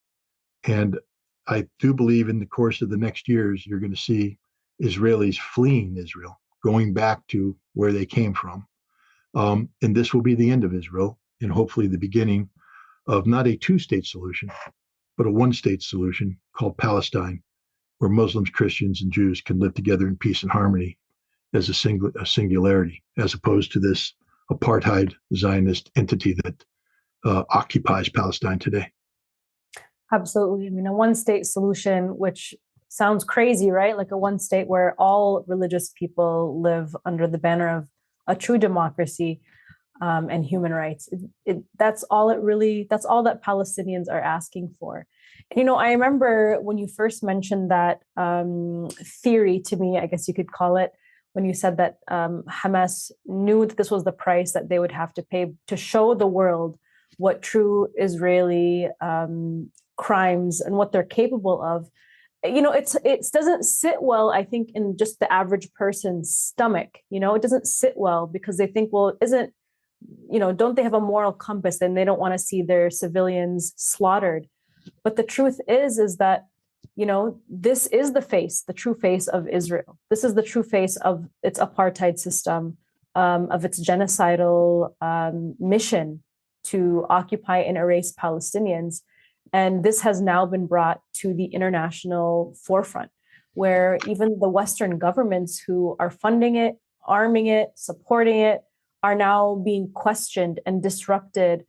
And I do believe in the course of the next years, you're going to see Israelis fleeing Israel, going back to where they came from. And this will be the end of Israel, and hopefully the beginning of not a two-state solution, but a one-state solution called Palestine, where Muslims, Christians, and Jews can live together in peace and harmony as a singularity, as opposed to this apartheid Zionist entity that occupies Palestine today. Absolutely. I mean, a one-state solution, which sounds crazy, right? Like a one state where all religious people live under the banner of a true democracy and human rights. That's all that Palestinians are asking for. And, I remember when you first mentioned that theory to me, I guess you could call it, when you said that Hamas knew that this was the price that they would have to pay to show the world what true Israeli crimes and what they're capable of. It doesn't sit well, I think, in just the average person's stomach. It doesn't sit well because they think, well, don't they have a moral compass and they don't want to see their civilians slaughtered? But the truth is that, this is the true face of Israel. This is the true face of its apartheid system, of its genocidal mission to occupy and erase Palestinians. And this has now been brought to the international forefront, where even the Western governments who are funding it, arming it, supporting it, are now being questioned and disrupted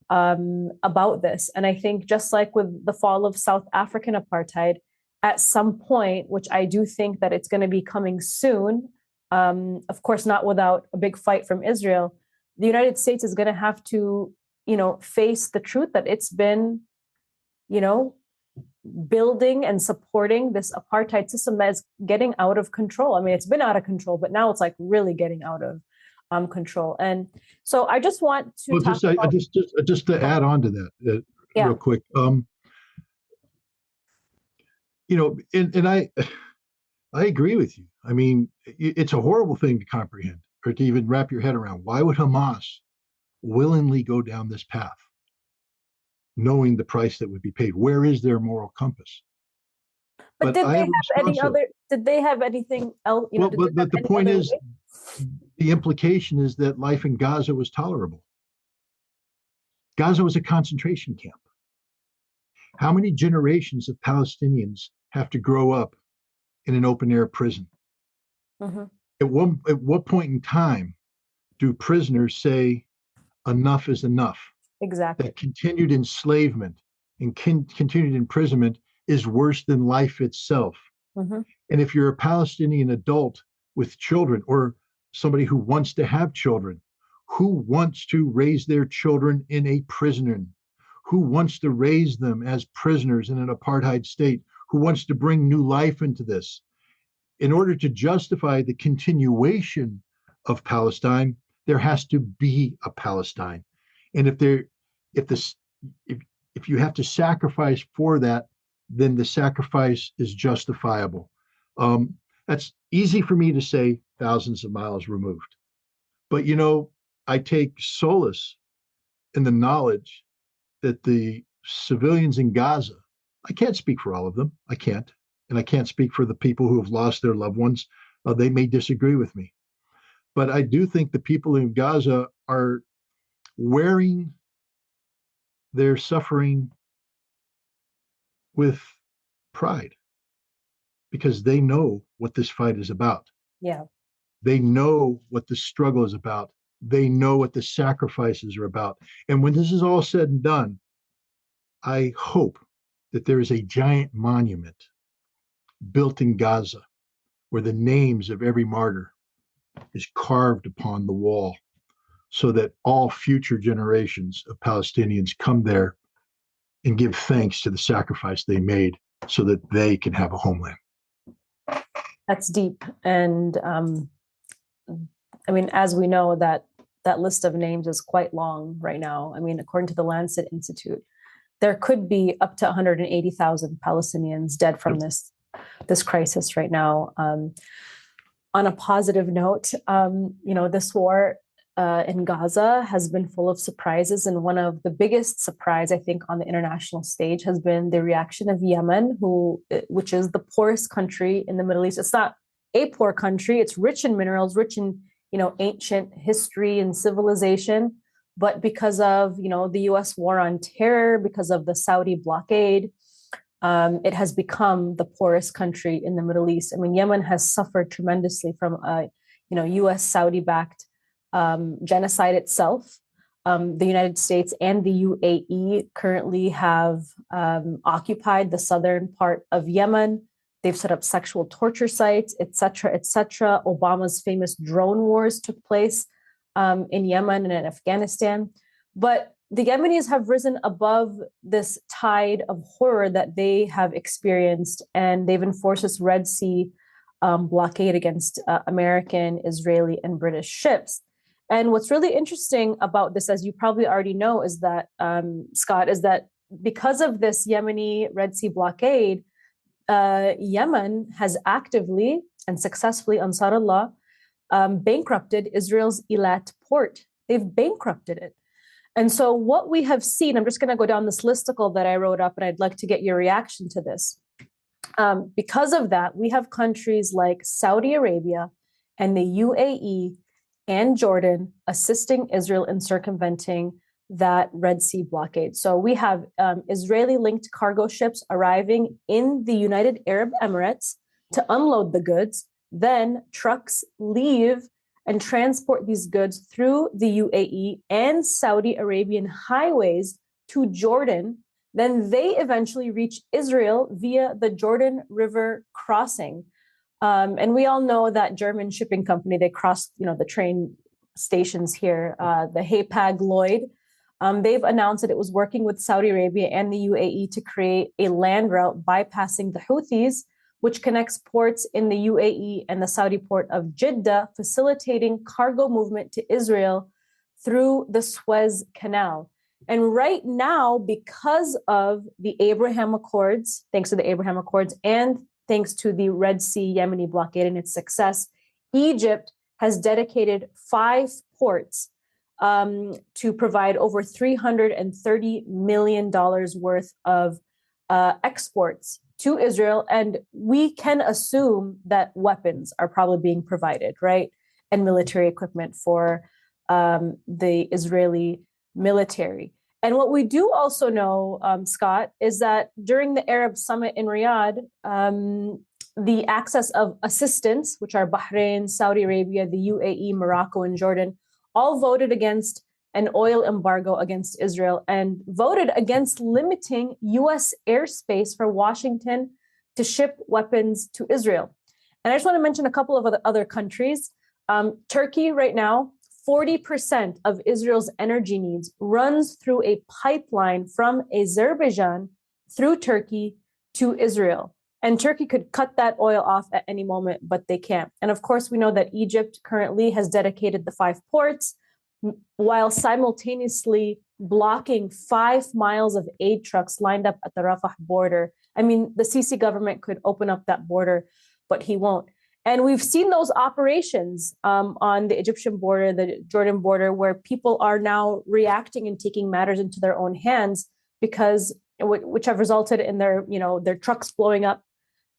about this. And I think just like with the fall of South African apartheid, at some point, which I do think that it's going to be coming soon, of course, not without a big fight from Israel, the United States is going to have to, face the truth that it's been, building and supporting this apartheid system that is getting out of control. I mean, it's been out of control, but now it's like really getting out of control. And so I just want to just to add on to that real quick. And I agree with you. I mean, it's a horrible thing to comprehend. or to even wrap your head around, why would Hamas willingly go down this path, knowing the price that would be paid? Where is their moral compass? But did I they have a have any response to it. other? Did they have anything else? Well, Did they have but the any point other is, way? the implication is that life in Gaza was tolerable. Gaza was a concentration camp. How many generations of Palestinians have to grow up in an open air prison? Mhm. At what point in time do prisoners say enough is enough? Exactly. That continued enslavement and continued imprisonment is worse than life itself. Mhm. And if you're a Palestinian adult with children, or somebody who wants to have children, who wants to raise their children in a prison? Who wants to raise them as prisoners in an apartheid state? Who wants to bring new life into this? In order to justify the continuation of Palestine, there has to be a Palestine. And if this if you have to sacrifice for that, then the sacrifice is justifiable. That's easy for me to say thousands of miles removed. But I take solace in the knowledge that the civilians in Gaza, I can't speak for all of them. I can't. And I can't speak for the people who have lost their loved ones. They may disagree with me. But I do think the people in Gaza are wearing their suffering with pride because they know what this fight is about. Yeah. They know what the struggle is about. They know what the sacrifices are about. And when this is all said and done, I hope that there is a giant monument built in Gaza where the names of every martyr is carved upon the wall so that all future generations of Palestinians come there and give thanks to the sacrifice they made so that they can have a homeland. That's deep. And I mean, as we know, that list of names is quite long right now. I mean, according to the Lancet Institute, there could be up to 180,000 Palestinians dead from this crisis right now. On a positive note, this war in Gaza has been full of surprises, and one of the biggest surprise, I think, on the international stage has been the reaction of Yemen, which is the poorest country in the Middle East. It's not a poor country; it's rich in minerals, rich in ancient history and civilization. But because of the U.S. war on terror, because of the Saudi blockade, it has become the poorest country in the Middle East. I mean, Yemen has suffered tremendously from U.S. Saudi-backed genocide itself. The United States and the UAE currently have occupied the southern part of Yemen. They've set up sexual torture sites, et cetera, et cetera. Obama's famous drone wars took place in Yemen and in Afghanistan. But the Yemenis have risen above this tide of horror that they have experienced, and they've enforced this Red Sea blockade against American, Israeli, and British ships. And what's really interesting about this, as you probably already know, is that, Scott, is that because of this Yemeni Red Sea blockade, Yemen has actively and successfully, Ansarullah, bankrupted Israel's Eilat port. They've bankrupted it. And so what we have seen, I'm just going to go down this listicle that I wrote up, and I'd like to get your reaction to this. Because of that, we have countries like Saudi Arabia and the UAE and Jordan assisting Israel in circumventing that Red Sea blockade. So we have Israeli-linked cargo ships arriving in the United Arab Emirates to unload the goods. Then trucks leave and transport these goods through the UAE and Saudi Arabian highways to Jordan. Then they eventually reach Israel via the Jordan River crossing. And we all know that German shipping company, they crossed, the train stations here, the Hapag-Lloyd. They've announced that it was working with Saudi Arabia and the UAE to create a land route bypassing the Houthis, which connects ports in the UAE and the Saudi port of Jeddah, facilitating cargo movement to Israel through the Suez Canal. And right now, because of the Abraham Accords, thanks to the Abraham Accords and thanks to the Red Sea Yemeni blockade and its success, Egypt has dedicated 5 ports to provide over $330 million worth of exports to Israel. And we can assume that weapons are probably being provided, right? And military equipment for the Israeli military. And what we do also know, Scott, is that during the Arab Summit in Riyadh, the access of assistance, which are Bahrain, Saudi Arabia, the UAE, Morocco, and Jordan, all voted against an oil embargo against Israel and voted against limiting U.S. airspace for Washington to ship weapons to Israel. And I just want to mention a couple of other countries. Turkey right now, 40% of Israel's energy needs runs through a pipeline from Azerbaijan through Turkey to Israel. And Turkey could cut that oil off at any moment, but they can't. And of course, we know that Egypt currently has dedicated the 5 ports while simultaneously blocking 5 miles of aid trucks lined up at the Rafah border. I mean, the Sisi government could open up that border, but he won't. And we've seen those operations on the Egyptian border, the Jordan border, where people are now reacting and taking matters into their own hands because which have resulted in their trucks blowing up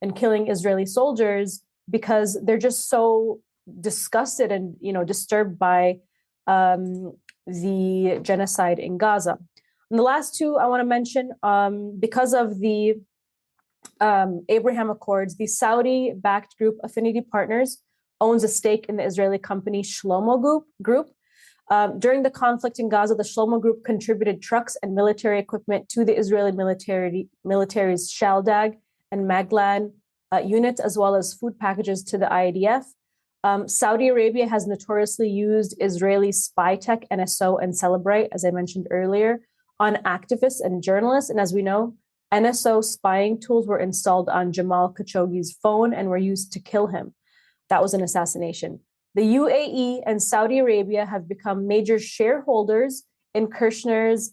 and killing Israeli soldiers because they're just so disgusted and disturbed by the genocide in Gaza. And the last 2 I want to mention, because of the Abraham Accords, the Saudi-backed group Affinity Partners owns a stake in the Israeli company Shlomo Group. During the conflict in Gaza, the Shlomo Group contributed trucks and military equipment to the Israeli military's Shaldag and Maglan units, as well as food packages to the IDF. Saudi Arabia has notoriously used Israeli spy tech, NSO, and Celebrite, as I mentioned earlier, on activists and journalists. And as we know, NSO spying tools were installed on Jamal Khashoggi's phone and were used to kill him. That was an assassination. The UAE and Saudi Arabia have become major shareholders in Kirchner's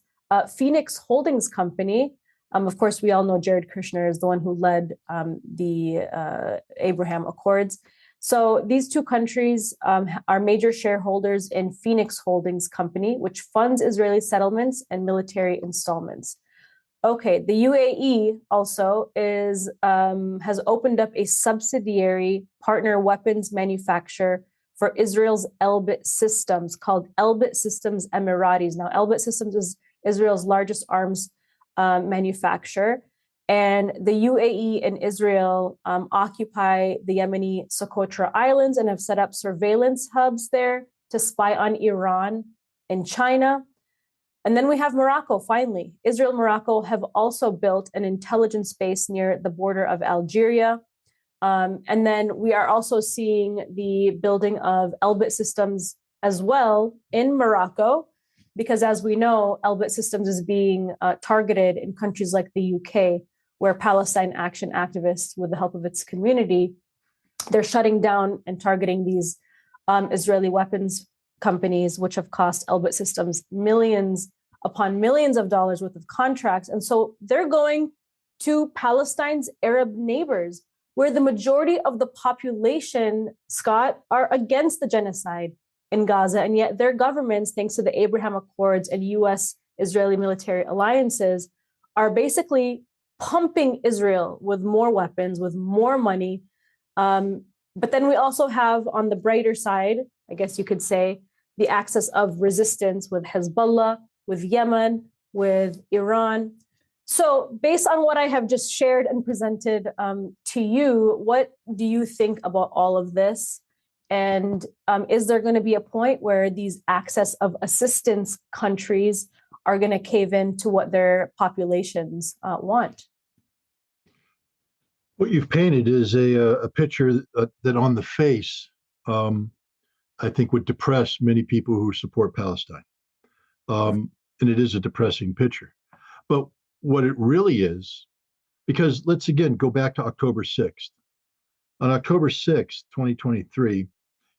Phoenix Holdings Company. Of course, we all know Jared Kushner is the one who led the Abraham Accords. So these 2 countries are major shareholders in Phoenix Holdings Company, which funds Israeli settlements and military installments. Okay, the UAE also has opened up a subsidiary partner weapons manufacturer for Israel's Elbit Systems called Elbit Systems Emiratis. Now, Elbit Systems is Israel's largest arms manufacturer. And the UAE and Israel occupy the Yemeni Socotra Islands and have set up surveillance hubs there to spy on Iran and China. And then we have Morocco, finally. Israel and Morocco have also built an intelligence base near the border of Algeria. And then we are also seeing the building of Elbit Systems as well in Morocco, because as we know, Elbit Systems is being targeted in countries like the UK, where Palestine Action activists, with the help of its community, they're shutting down and targeting these Israeli weapons companies, which have cost Elbit Systems millions upon millions of dollars worth of contracts. And so they're going to Palestine's Arab neighbors, where the majority of the population, Scott, are against the genocide in Gaza. And yet their governments, thanks to the Abraham Accords and US-Israeli military alliances, are basically pumping Israel with more weapons, with more money. But then we also have, on the brighter side, I guess you could say, the axis of resistance with Hezbollah, with Yemen, with Iran. So based on what I have just shared and presented to you, what do you think about all of this? And is there going to be a point where these access of assistance countries are going to cave in to what their populations want? What you've painted is a picture that on the face, I think would depress many people who support Palestine. And it is a depressing picture. But what it really is, because let's again go back to October 6th. On October 6th, 2023,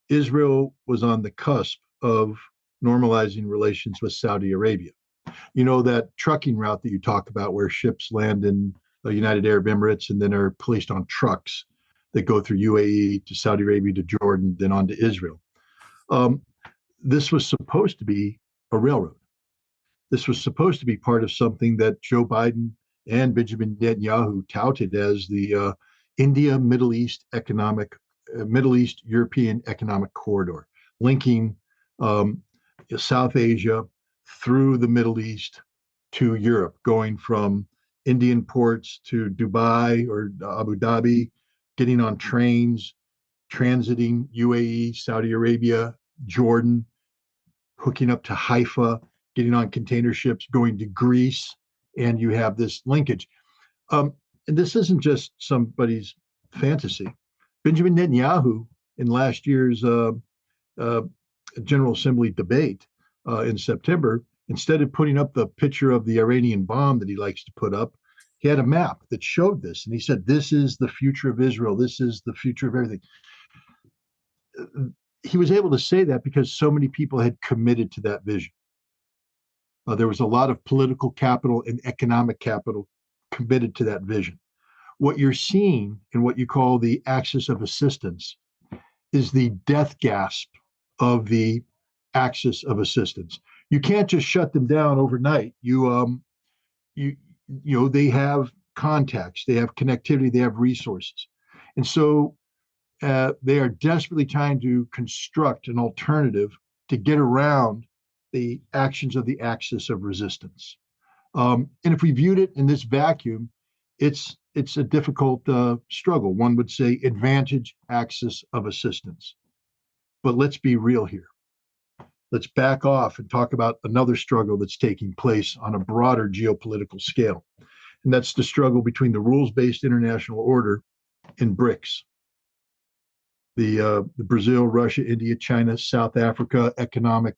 Israel was on the cusp of normalizing relations with Saudi Arabia. You know, that trucking route that you talk about where ships land in the United Arab Emirates and then are placed on trucks that go through UAE to Saudi Arabia to Jordan, then on to Israel. Um, this was supposed to be a railroad. This was supposed to be part of something that Joe Biden and Benjamin Netanyahu touted as the India Middle East Middle East European economic corridor, linking South Asia through the Middle East to Europe, going from Indian ports to Dubai or Abu Dhabi, getting on trains, transiting UAE, Saudi Arabia, Jordan, hooking up to Haifa, getting on container ships, going to Greece, and you have this linkage. And this isn't just somebody's fantasy. Benjamin Netanyahu, in last year's General Assembly debate in September, instead of putting up the picture of the Iranian bomb that he likes to put up, he had a map that showed this. And he said, this is the future of Israel. This is the future of everything. He was able to say that because so many people had committed to that vision. There was a lot of political capital and economic capital committed to that vision. What you're seeing in what you call the axis of assistance is the death gasp of the axis of assistance. You can't just shut them down overnight. You know, they have contacts, they have connectivity, they have resources. And so they are desperately trying to construct an alternative to get around the actions of the axis of resistance. And if we viewed it in this vacuum, it's a difficult struggle. One would say advantage axis of assistance. But let's be real here. Let's back off and talk about another struggle that's taking place on a broader geopolitical scale. And that's the struggle between the rules-based international order and BRICS. The Brazil, Russia, India, China, South Africa economic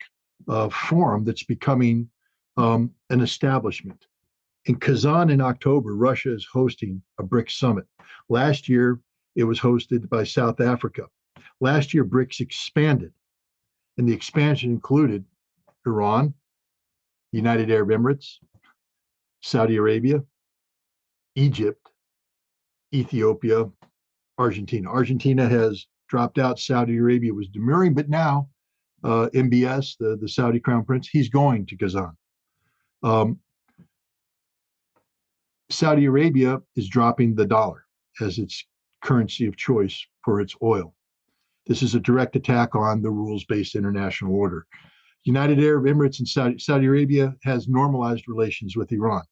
forum that's becoming an establishment. In Kazan in October, Russia is hosting a BRICS summit. Last year, it was hosted by South Africa. Last year, BRICS expanded, and the expansion included Iran, United Arab Emirates, Saudi Arabia, Egypt, Ethiopia, Argentina. Argentina has dropped out. Saudi Arabia was demurring, but now MBS, the Saudi crown prince, he's going to Kazan. Saudi Arabia is dropping the dollar as its currency of choice for its oil. This is a direct attack on the rules-based international order. United Arab Emirates and Saudi Arabia has normalized relations with Iran.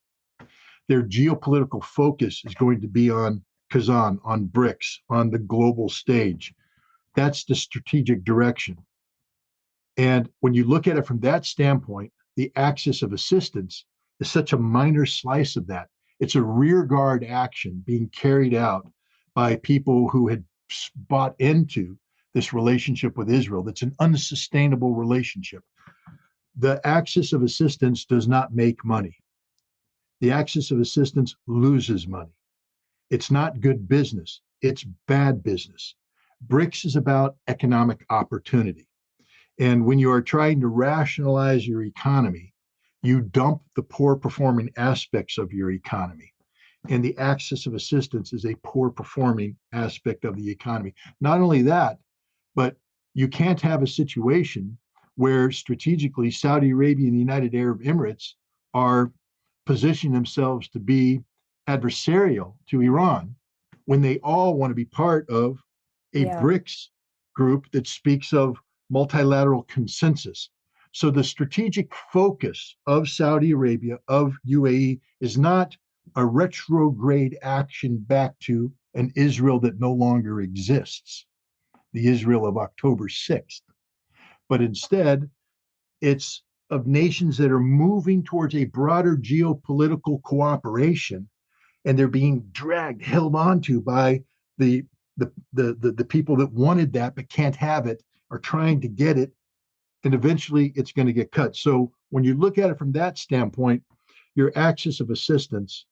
Their geopolitical focus is going to be on Kazan, on BRICS, on the global stage. That's the strategic direction. And when you look at it from that standpoint, the axis of assistance is such a minor slice of that. It's a rearguard action being carried out by people who had bought into this relationship with Israel. That's an unsustainable relationship. The axis of assistance does not make money. The axis of assistance loses money. It's not good business. It's bad business. BRICS is about economic opportunity. And when you are trying to rationalize your economy, you dump the poor performing aspects of your economy. And the axis of assistance is a poor performing aspect of the economy. Not only that, but you can't have a situation where strategically Saudi Arabia and the United Arab Emirates are positioning themselves to be adversarial to Iran when they all want to be part of a BRICS group that speaks of multilateral consensus. So the strategic focus of Saudi Arabia, of UAE, is not a retrograde action back to an Israel that no longer exists, the Israel of October 6th, but instead it's of nations that are moving towards a broader geopolitical cooperation, and they're being dragged, held onto by the people that wanted that but can't have it, are trying to get it, and eventually it's going to get cut. So when you look at it from that standpoint, your axis of assistance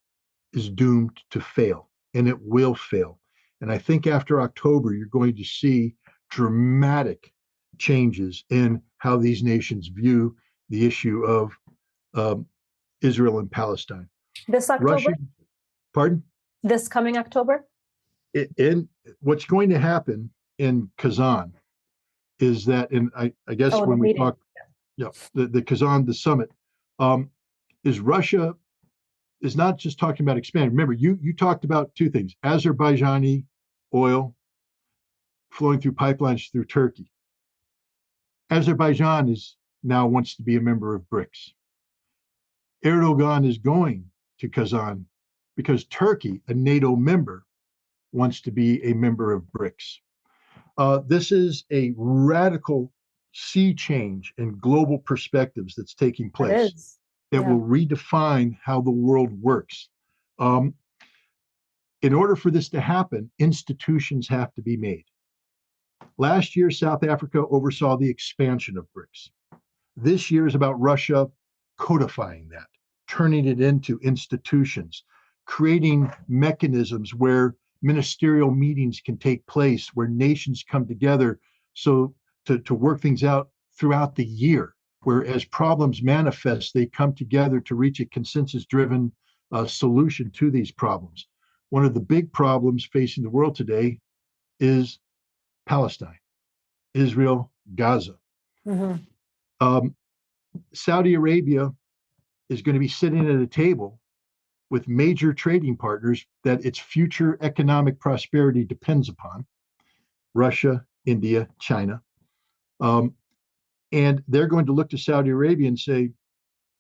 is doomed to fail, and it will fail. And I think after October, you're going to see dramatic changes in how these nations view the issue of Israel and Palestine. This October? Russia, pardon? This coming October? In what's going to happen in Kazan is that, and I guess Oh, the when we meeting. talk, yeah, the Kazan, the summit, is Russia is not just talking about expanding. Remember, you talked about two things: Azerbaijani oil flowing through pipelines through Turkey. Azerbaijan is now wants to be a member of BRICS. Erdogan is going to Kazan because Turkey, a NATO member, wants to be a member of BRICS. This is a radical sea change in global perspectives that's taking place that will redefine how the world works. In order for this to happen, institutions have to be made. Last year, South Africa oversaw the expansion of BRICS. This year is about Russia codifying that, turning it into institutions, creating mechanisms where ministerial meetings can take place, where nations come together so to work things out throughout the year, where as problems manifest, they come together to reach a consensus-driven solution to these problems. One of the big problems facing the world today is Palestine, Israel, Gaza. Saudi Arabia is going to be sitting at a table with major trading partners that its future economic prosperity depends upon: Russia, India, China. And they're going to look to Saudi Arabia and say,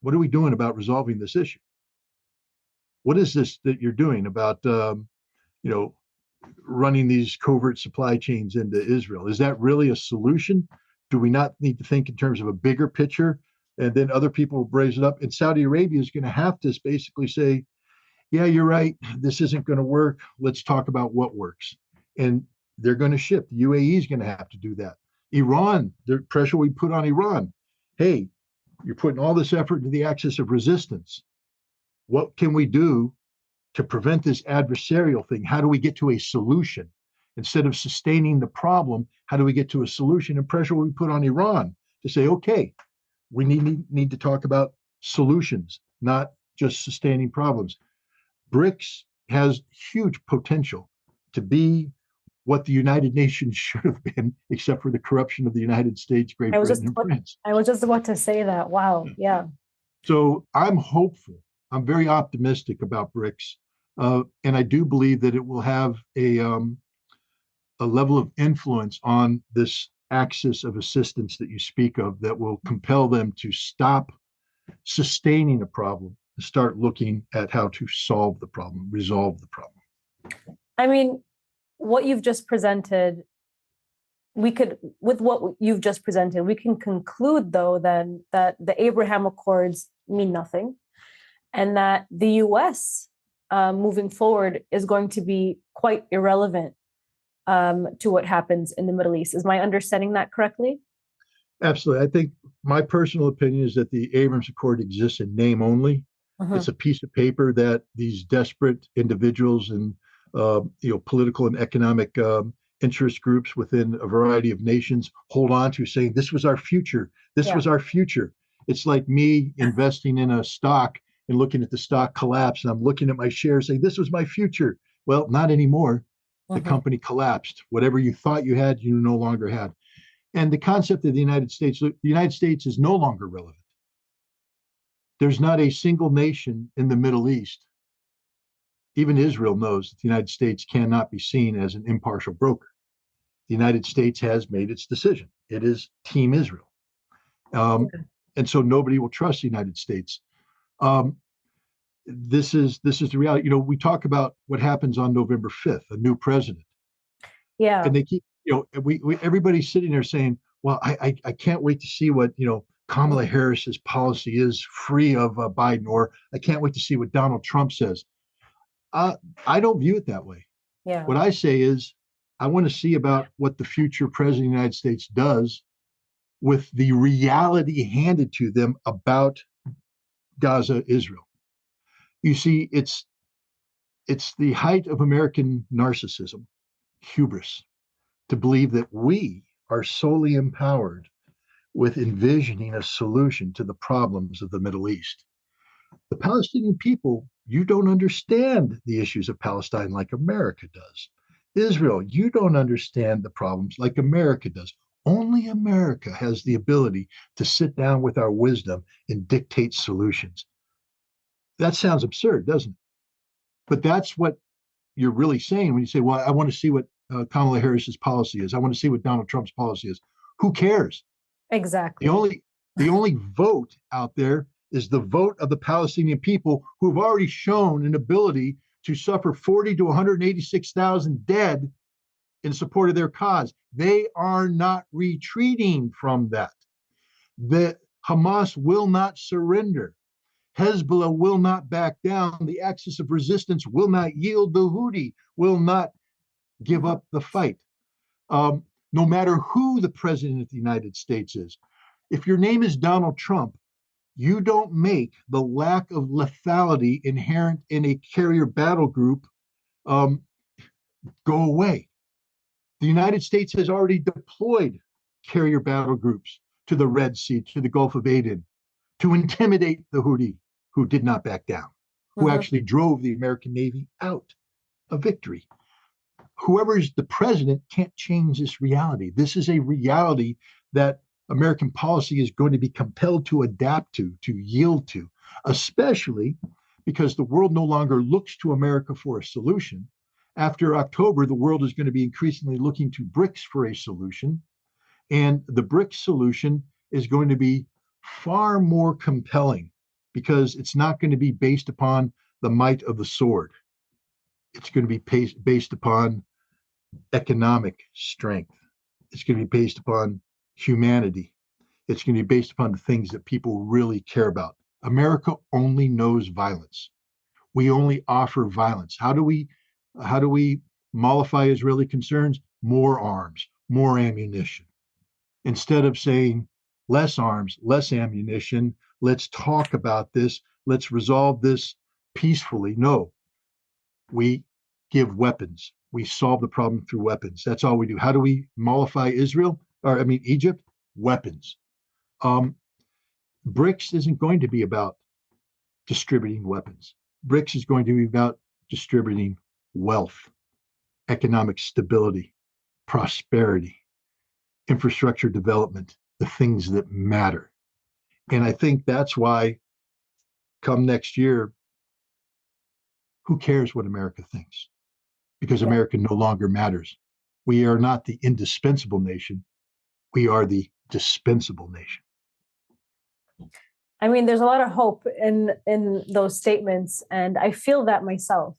what are we doing about resolving this issue? What is this that you're doing about, running these covert supply chains into Israel? Is that really a solution? Do we not need to think in terms of a bigger picture? And then other people will raise it up. And Saudi Arabia is going to have to basically say, yeah, you're right, this isn't going to work. Let's talk about what works. And they're going to shift. The UAE is going to have to do that. Iran, the pressure we put on Iran. Hey, you're putting all this effort into the axis of resistance. What can we do to prevent this adversarial thing? How do we get to a solution? Instead of sustaining the problem, how do we get to a solution? And pressure we put on Iran to say, okay, we need to talk about solutions, not just sustaining problems. BRICS has huge potential to be what the United Nations should have been, except for the corruption of the United States, Great Britain, and France. I was just about to say that. Wow. Yeah. So I'm hopeful. I'm very optimistic about BRICS. And I do believe that it will have a level of influence on this axis of assistance that you speak of that will compel them to stop sustaining a problem and start looking at how to solve the problem, resolve the problem. I mean, what you've just presented, we can conclude, though, then that the Abraham Accords mean nothing, and that the U.S. Moving forward is going to be quite irrelevant to what happens in the Middle East. Is my understanding that correctly? Absolutely. I think my personal opinion is that the Abraham Accord exists in name only. It's a piece of paper that these desperate individuals and political and economic interest groups within a variety of nations hold on to, saying this was our future. This was our future. It's like me investing in a stock and looking at the stock collapse, and I'm looking at my shares saying this was my future. Well, not anymore. The company collapsed. Whatever you thought you had, you no longer had. And the concept of the United States is no longer relevant. There's not a single nation in the Middle East. Even Israel knows that the United States cannot be seen as an impartial broker. The United States has made its decision. It is Team Israel. And so nobody will trust the United States. This is the reality. We talk about what happens on November 5th, a new president. Yeah. And they keep, everybody's sitting there saying, well, I can't wait to see what, Kamala Harris's policy is free of Biden, or I can't wait to see what Donald Trump says. I don't view it that way. Yeah. What I say is, I want to see about what the future president of the United States does with the reality handed to them about Gaza, Israel. You see, it's the height of American narcissism, hubris, to believe that we are solely empowered with envisioning a solution to the problems of the Middle East. The Palestinian people, you don't understand the issues of Palestine like America does. Israel, you don't understand the problems like America does. Only America has the ability to sit down with our wisdom and dictate solutions. That sounds absurd, doesn't it? But that's what you're really saying when you say, well, I want to see what Kamala Harris's policy is. I want to see what Donald Trump's policy is. Who cares? Exactly. The only vote out there is the vote of the Palestinian people, who have already shown an ability to suffer 40 to 186,000 dead in support of their cause. They are not retreating from that. The Hamas will not surrender. Hezbollah will not back down. The axis of resistance will not yield. The Houthi will not give up the fight. No matter who the president of the United States is. If your name is Donald Trump, you don't make the lack of lethality inherent in a carrier battle group go away. The United States has already deployed carrier battle groups to the Red Sea, to the Gulf of Aden, to intimidate the Houthi, who did not back down, who actually drove the American Navy out of victory. Whoever is the president can't change this reality. This is a reality that American policy is going to be compelled to adapt to yield to, especially because the world no longer looks to America for a solution. After October, the world is going to be increasingly looking to BRICS for a solution. And the BRICS solution is going to be far more compelling because it's not going to be based upon the might of the sword. It's going to be based upon economic strength. It's going to be based upon humanity. It's going to be based upon the things that people really care about. America only knows violence. We only offer violence. How do we mollify Israeli concerns? More arms, more ammunition. Instead of saying less arms, less ammunition, let's talk about this, let's resolve this peacefully. No, we give weapons. We solve the problem through weapons. That's all we do. How do we mollify Egypt? Weapons. BRICS isn't going to be about distributing weapons. BRICS is going to be about distributing wealth, economic stability, prosperity, infrastructure development, the things that matter. And I think that's why come next year, who cares what America thinks? Because America no longer matters. We are not the indispensable nation. We are the dispensable nation. I mean, there's a lot of hope in those statements, and I feel that myself.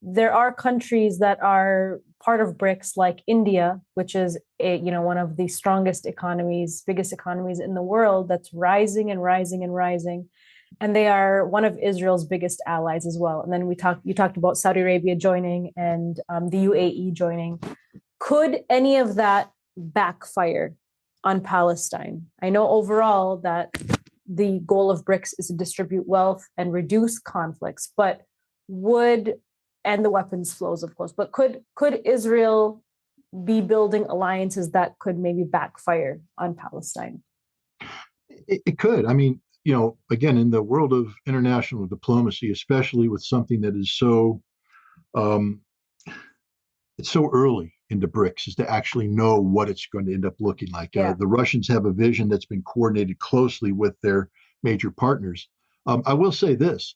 There are countries that are part of BRICS, like India, which is one of the strongest economies, biggest economies in the world, that's rising and rising and rising. And they are one of Israel's biggest allies as well. And then you talked about Saudi Arabia joining and the UAE joining. Could any of that backfire on Palestine? I know overall that the goal of BRICS is to distribute wealth and reduce conflicts, and the weapons flows, of course, but could Israel be building alliances that could maybe backfire on Palestine? It could. I mean, again, in the world of international diplomacy, especially with something that is so, it's so early into BRICS, is to actually know what it's going to end up looking like. Yeah. The Russians have a vision that's been coordinated closely with their major partners. I will say this.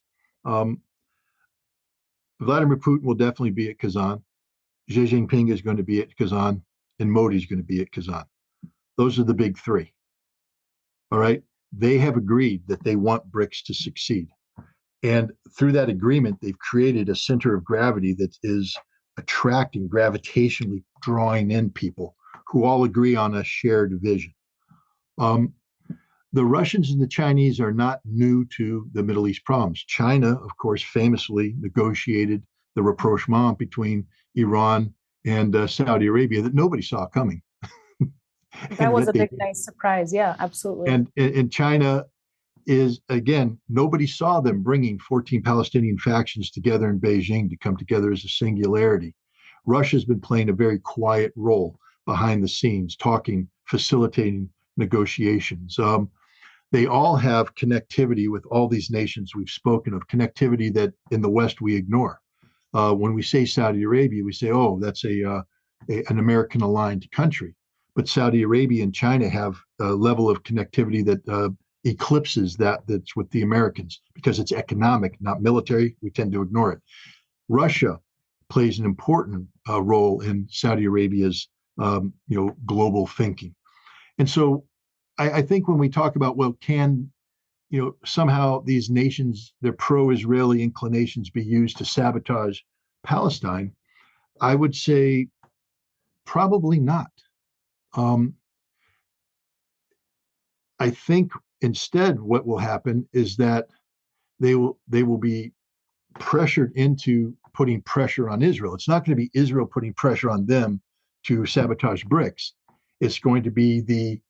Vladimir Putin will definitely be at Kazan. Xi Jinping is going to be at Kazan, and Modi is going to be at Kazan. Those are the big three. All right. They have agreed that they want BRICS to succeed. And through that agreement, they've created a center of gravity that is attracting, gravitationally drawing in people who all agree on a shared vision. The Russians and the Chinese are not new to the Middle East problems. China, of course, famously negotiated the rapprochement between Iran and Saudi Arabia that nobody saw coming. That was a big, nice surprise. Yeah, absolutely. And China is, again, nobody saw them bringing 14 Palestinian factions together in Beijing to come together as a singularity. Russia's been playing a very quiet role behind the scenes, talking, facilitating negotiations. They all have connectivity with all these nations we've spoken of, connectivity that in the West we ignore. When we say Saudi Arabia, we say, oh, that's an American-aligned country. but Saudi Arabia and China have a level of connectivity that eclipses that's with the Americans because it's economic, not military. We tend to ignore it. Russia plays an important role in Saudi Arabia's global thinking. And so I think when we talk about, well, can somehow these nations, their pro-Israeli inclinations be used to sabotage Palestine, I would say probably not. I think instead what will happen is that they will be pressured into putting pressure on Israel. It's not going to be Israel putting pressure on them to sabotage BRICS. It's going to be the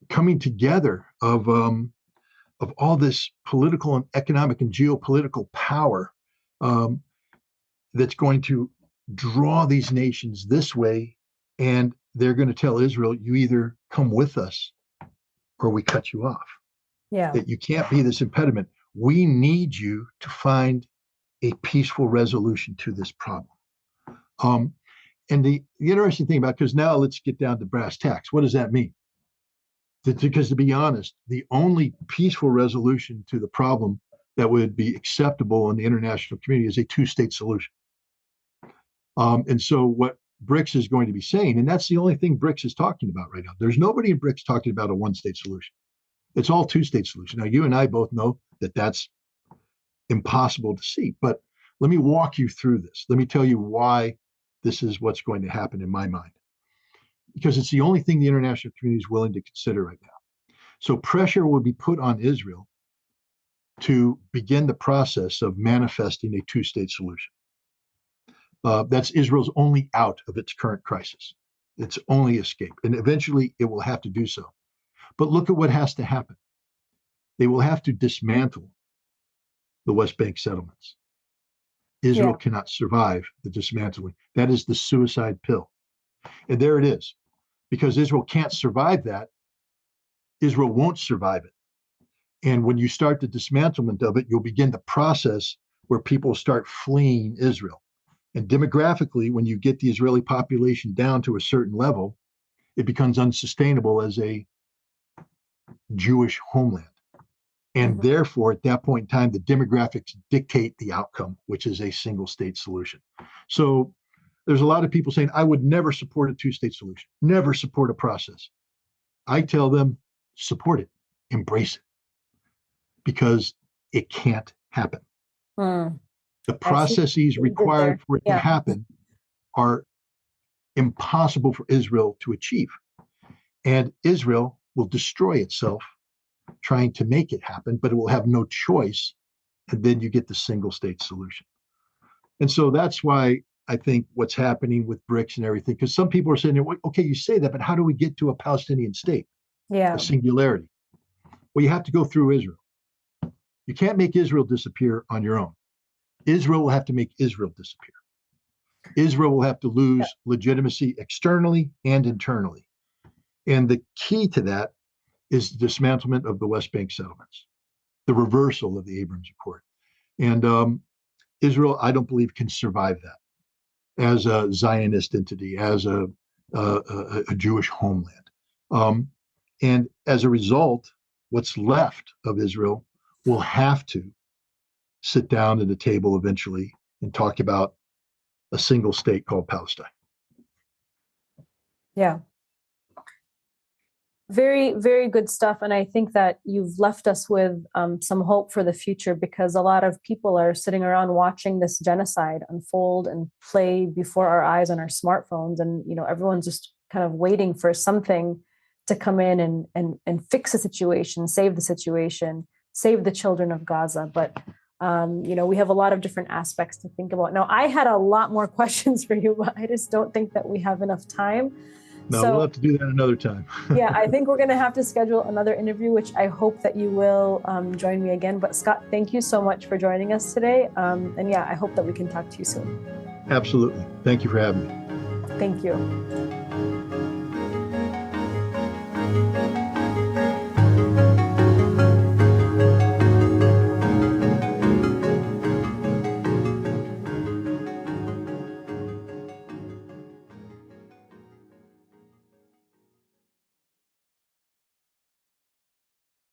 coming together of all this political and economic and geopolitical power that's going to draw these nations this way, and they're going to tell Israel, you either come with us or we cut you off. Yeah. That you can't be this impediment. We need you to find a peaceful resolution to this problem. And the interesting thing about, because now let's get down to brass tacks. What does that mean? Because to be honest, the only peaceful resolution to the problem that would be acceptable in the international community is a two-state solution. And so what BRICS is going to be saying, and that's the only thing BRICS is talking about right now. There's nobody in BRICS talking about a one-state solution. It's all two-state solution. Now, you and I both know that that's impossible to see, but let me walk you through this. Let me tell you why this is what's going to happen in my mind. Because it's the only thing the international community is willing to consider right now. So pressure will be put on Israel to begin the process of manifesting a two-state solution. That's Israel's only out of its current crisis. Its only escape. And eventually it will have to do so. But look at what has to happen. They will have to dismantle the West Bank settlements. Israel cannot survive the dismantling. That is the suicide pill. And there it is. Because Israel can't survive that, Israel won't survive it. And when you start the dismantlement of it, you'll begin the process where people start fleeing Israel. And demographically, when you get the Israeli population down to a certain level, it becomes unsustainable as a Jewish homeland. And therefore, at that point in time, the demographics dictate the outcome, which is a single state solution. So there's a lot of people saying, I would never support a two-state solution, never support a process. I tell them, support it, embrace it, because it can't happen. The processes required for it to happen are impossible for Israel to achieve. And Israel will destroy itself trying to make it happen, but it will have no choice. And then you get the single state solution. And so that's why I think what's happening with BRICS and everything, because some people are saying, okay, you say that, but how do we get to a Palestinian state? A singularity. Well, you have to go through Israel. You can't make Israel disappear on your own. Israel will have to make Israel disappear. Israel will have to lose legitimacy externally and internally. And the key to that is the dismantlement of the West Bank settlements, the reversal of the Abraham Accord. And Israel, I don't believe, can survive that as a Zionist entity, as a Jewish homeland. And as a result, what's left of Israel will have to sit down at a table eventually and talk about a single state called Palestine. Yeah. Very, very good stuff. And I think that you've left us with some hope for the future, because a lot of people are sitting around watching this genocide unfold and play before our eyes on our smartphones. And, everyone's just kind of waiting for something to come in and fix the situation, save the situation, save the children of Gaza. But, we have a lot of different aspects to think about. Now, I had a lot more questions for you, but I just don't think that we have enough time. No, we'll have to do that another time. Yeah, I think we're going to have to schedule another interview, which I hope that you will join me again. But Scott, thank you so much for joining us today. And I hope that we can talk to you soon. Absolutely. Thank you for having me. Thank you.